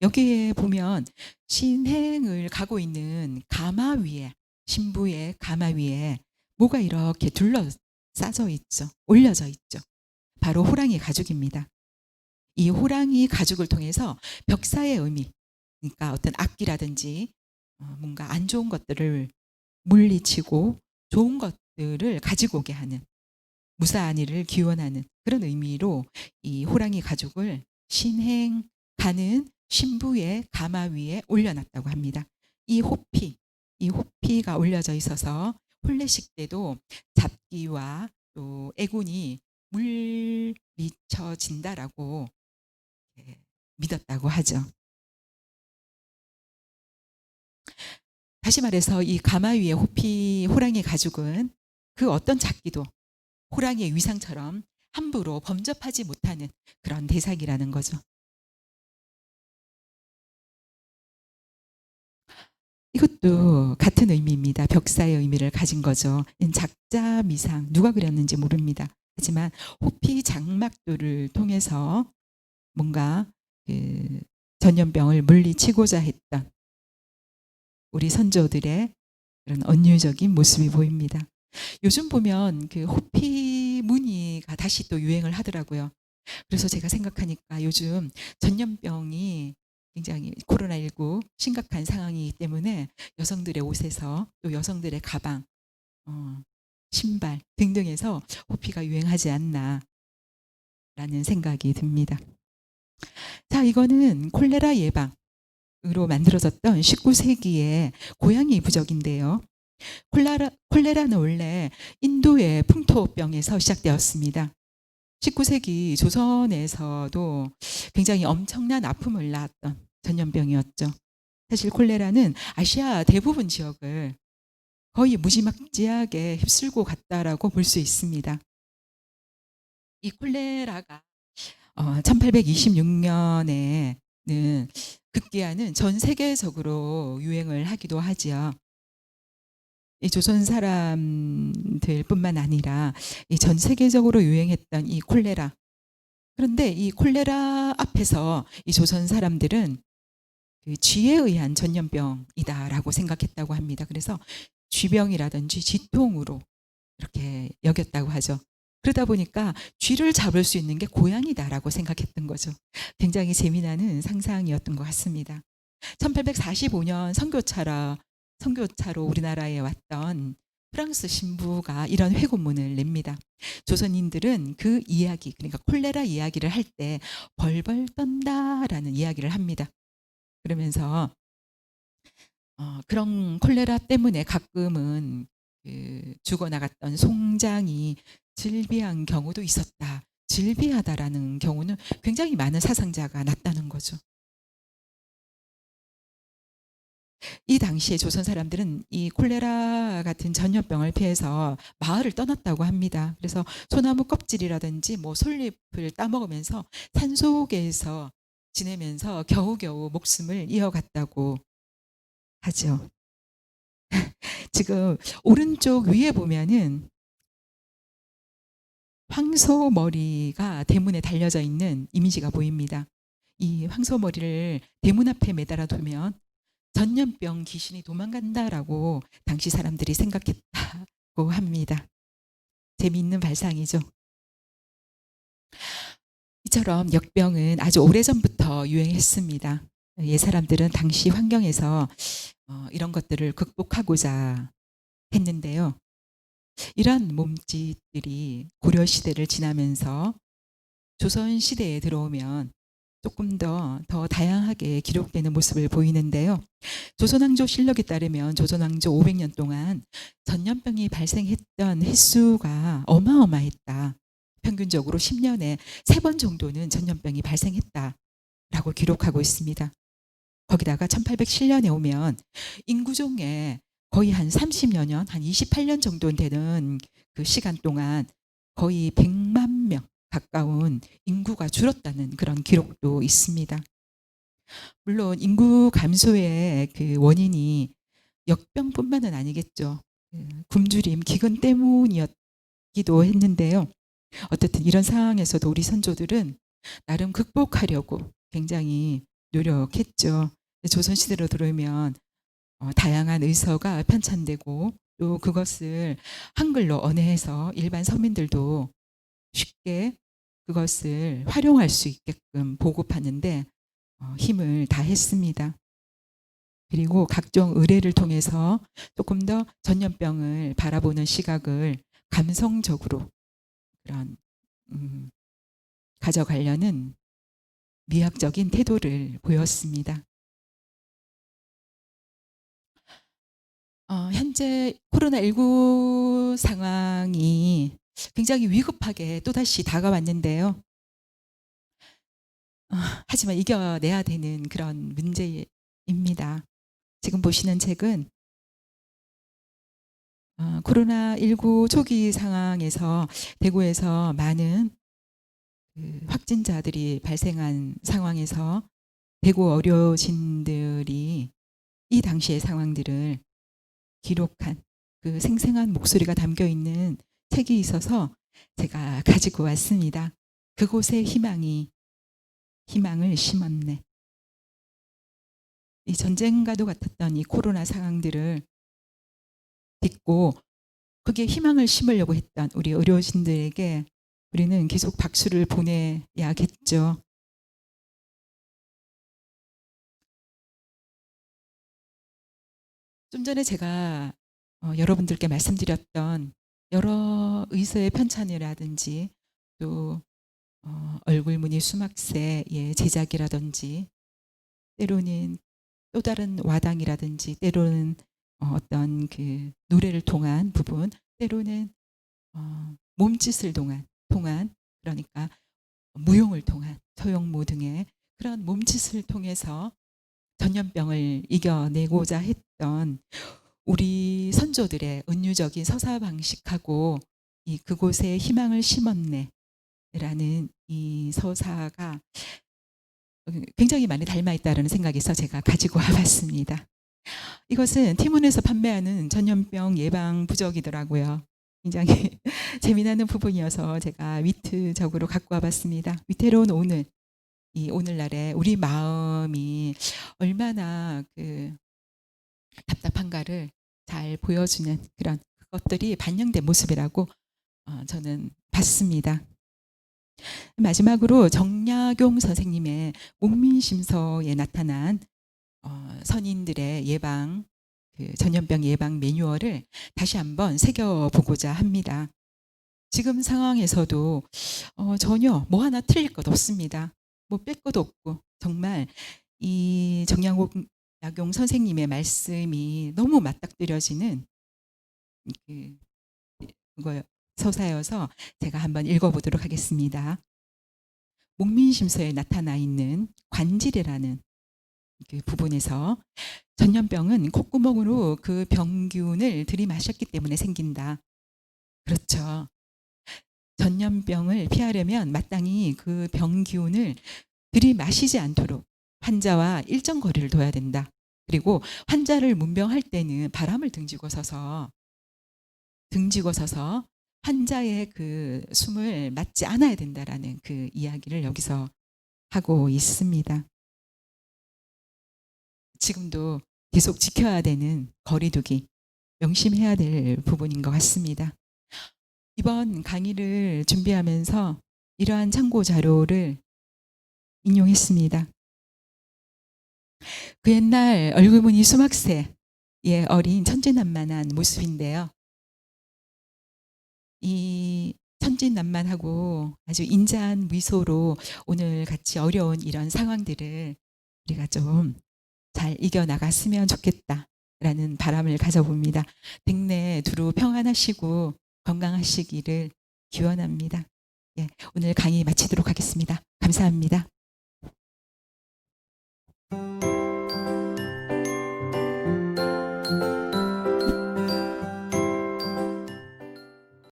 여기에 보면 신행을 가고 있는 가마 위에, 신부의 가마 위에 뭐가 이렇게 둘러싸져 있죠. 올려져 있죠. 바로 호랑이 가죽입니다. 이 호랑이 가죽을 통해서 벽사의 의미, 그러니까 어떤 악기라든지 뭔가 안 좋은 것들을 물리치고 좋은 것들을 가지고 오게 하는, 무사한 일을 기원하는 그런 의미로 이 호랑이 가죽을 신행 가는 신부의 가마 위에 올려놨다고 합니다. 이 호피가 올려져 있어서 혼례식 때도 잡기와 또 애군이 물리쳐진다라고 믿었다고 하죠. 다시 말해서 이 가마 위의 호랑이 가죽은 그 어떤 잡기도 호랑이의 위상처럼 함부로 범접하지 못하는 그런 대상이라는 거죠. 이것도 같은 의미입니다. 벽사의 의미를 가진 거죠. 작자 미상, 누가 그렸는지 모릅니다. 하지만 호피 장막도를 통해서 뭔가 그 전염병을 물리치고자 했던 우리 선조들의 그런 언유적인 모습이 보입니다. 요즘 보면 그 호피 무늬가 다시 또 유행을 하더라고요. 그래서 제가 생각하니까 요즘 전염병이 굉장히 코로나19 심각한 상황이기 때문에 여성들의 옷에서 또 여성들의 가방, 신발 등등에서 호피가 유행하지 않나라는 생각이 듭니다. 자, 이거는 콜레라 예방으로 만들어졌던 19세기의 고양이 부적인데요. 콜레라는 원래 인도의 풍토병에서 시작되었습니다. 19세기 조선에서도 굉장히 엄청난 아픔을 낳았던 전염병이었죠. 사실 콜레라는 아시아 대부분 지역을 거의 무지막지하게 휩쓸고 갔다라고 볼 수 있습니다. 이 콜레라가 1826년에는 급기야는 전 세계적으로 유행을 하기도 하지요. 이 조선 사람들뿐만 아니라 이 전 세계적으로 유행했던 이 콜레라. 그런데 이 콜레라 앞에서 이 조선 사람들은 그 쥐에 의한 전염병이다라고 생각했다고 합니다. 그래서 쥐병이라든지 쥐통으로 이렇게 여겼다고 하죠. 그러다 보니까 쥐를 잡을 수 있는 게 고양이다라고 생각했던 거죠. 굉장히 재미나는 상상이었던 것 같습니다. 1845년 선교차로 우리나라에 왔던 프랑스 신부가 이런 회고문을 냅니다. 조선인들은 그 이야기, 그러니까 콜레라 이야기를 할 때 벌벌 떤다라는 이야기를 합니다. 그러면서 그런 콜레라 때문에 가끔은 죽어나갔던 송장이 질비한 경우도 있었다. 질비하다라는 경우는 굉장히 많은 사상자가 났다는 거죠. 이 당시에 조선 사람들은 이 콜레라 같은 전염병을 피해서 마을을 떠났다고 합니다. 그래서 소나무 껍질이라든지 뭐 솔잎을 따먹으면서 산속에서 지내면서 겨우겨우 목숨을 이어갔다고 하죠. 지금 오른쪽 위에 보면은 황소머리가 대문에 달려져 있는 이미지가 보입니다. 이 황소머리를 대문 앞에 매달아 두면 전염병 귀신이 도망간다라고 당시 사람들이 생각했다고 합니다. 재미있는 발상이죠. 이처럼 역병은 아주 오래전부터 유행했습니다. 옛 사람들은 당시 환경에서 이런 것들을 극복하고자 했는데요. 이러한 몸짓들이 고려 시대를 지나면서 조선 시대에 들어오면 조금 더 다양하게 기록되는 모습을 보이는데요. 조선왕조 실록에 따르면 조선왕조 500년 동안 전염병이 발생했던 횟수가 어마어마했다. 평균적으로 10년에 3번 정도는 전염병이 발생했다라고 기록하고 있습니다. 거기다가 1807년에 오면 인구종의 거의 한 30여 년, 한 28년 정도 되는 그 시간 동안 거의 100만 명 가까운 인구가 줄었다는 그런 기록도 있습니다. 물론 인구 감소의 그 원인이 역병뿐만은 아니겠죠. 굶주림, 기근 때문이었기도 했는데요. 어쨌든 이런 상황에서도 우리 선조들은 나름 극복하려고 굉장히 노력했죠. 조선시대로 들어오면 다양한 의서가 편찬되고 또 그것을 한글로 언해해서 일반 서민들도 쉽게 그것을 활용할 수 있게끔 보급하는데 힘을 다했습니다. 그리고 각종 의례를 통해서 조금 더 전염병을 바라보는 시각을 감성적으로 그런 가져가려는 미학적인 태도를 보였습니다. 현재 코로나19 상황이 굉장히 위급하게 또다시 다가왔는데요. 하지만 이겨내야 되는 그런 문제입니다. 지금 보시는 책은 코로나19 초기 상황에서 대구에서 많은 그 확진자들이 발생한 상황에서 대구 의료진들이 이 당시의 상황들을 기록한 그 생생한 목소리가 담겨 있는 책이 있어서 제가 가지고 왔습니다. 그곳에 희망을 심었네. 이 전쟁과도 같았던 이 코로나 상황들을 딛고 그게 희망을 심으려고 했던 우리 의료진들에게 우리는 계속 박수를 보내야겠죠. 좀 전에 제가 여러분들께 말씀드렸던 여러 의서의 편찬이라든지 또 얼굴무늬 수막새의 제작이라든지 때로는 또 다른 와당이라든지 때로는 어떤 그 노래를 통한 부분, 때로는 몸짓을 통한 그러니까 무용을 통한 서용무 등의 그런 몸짓을 통해서 전염병을 이겨내고자 했던 우리 선조들의 은유적인 서사 방식하고 이 그곳에 희망을 심었네라는 이 서사가 굉장히 많이 닮아 있다는 생각에서 제가 가지고 와봤습니다. 이것은 티몬에서 판매하는 전염병 예방 부적이더라고요. 굉장히 재미나는 부분이어서 제가 위트적으로 갖고 와봤습니다. 위태로운 이 오늘날에 우리 마음이 얼마나 그 답답한가를 잘 보여주는 그런 것들이 반영된 모습이라고 저는 봤습니다. 마지막으로 정약용 선생님의 목민심서에 나타난 선인들의 예방 그 전염병 예방 매뉴얼을 다시 한번 새겨보고자 합니다. 지금 상황에서도 전혀 뭐 하나 틀릴 것 없습니다. 뭐 뺄 것도 없고 정말 이 정양옥 약용 선생님의 말씀이 너무 맞닥뜨려지는 그 그거 서사여서 제가 한번 읽어보도록 하겠습니다. 목민심서에 나타나 있는 관질이라는 그 부분에서 전염병은 콧구멍으로 그 병균을 들이마셨기 때문에 생긴다. 그렇죠. 전염병을 피하려면 마땅히 그 병균을 들이마시지 않도록 환자와 일정 거리를 둬야 된다. 그리고 환자를 문병할 때는 바람을 등지고 서서 환자의 그 숨을 맞지 않아야 된다라는 그 이야기를 여기서 하고 있습니다. 지금도 계속 지켜야 되는 거리두기, 명심해야 될 부분인 것 같습니다. 이번 강의를 준비하면서 이러한 참고 자료를 인용했습니다. 그 옛날 얼굴무늬 수막새의 어린 천진난만한 모습인데요. 이 천진난만하고 아주 인자한 미소로 오늘 같이 어려운 이런 상황들을 우리가 좀 잘 이겨나갔으면 좋겠다라는 바람을 가져봅니다. 댁내 두루 평안하시고 건강하시기를 기원합니다. 예, 오늘 강의 마치도록 하겠습니다. 감사합니다.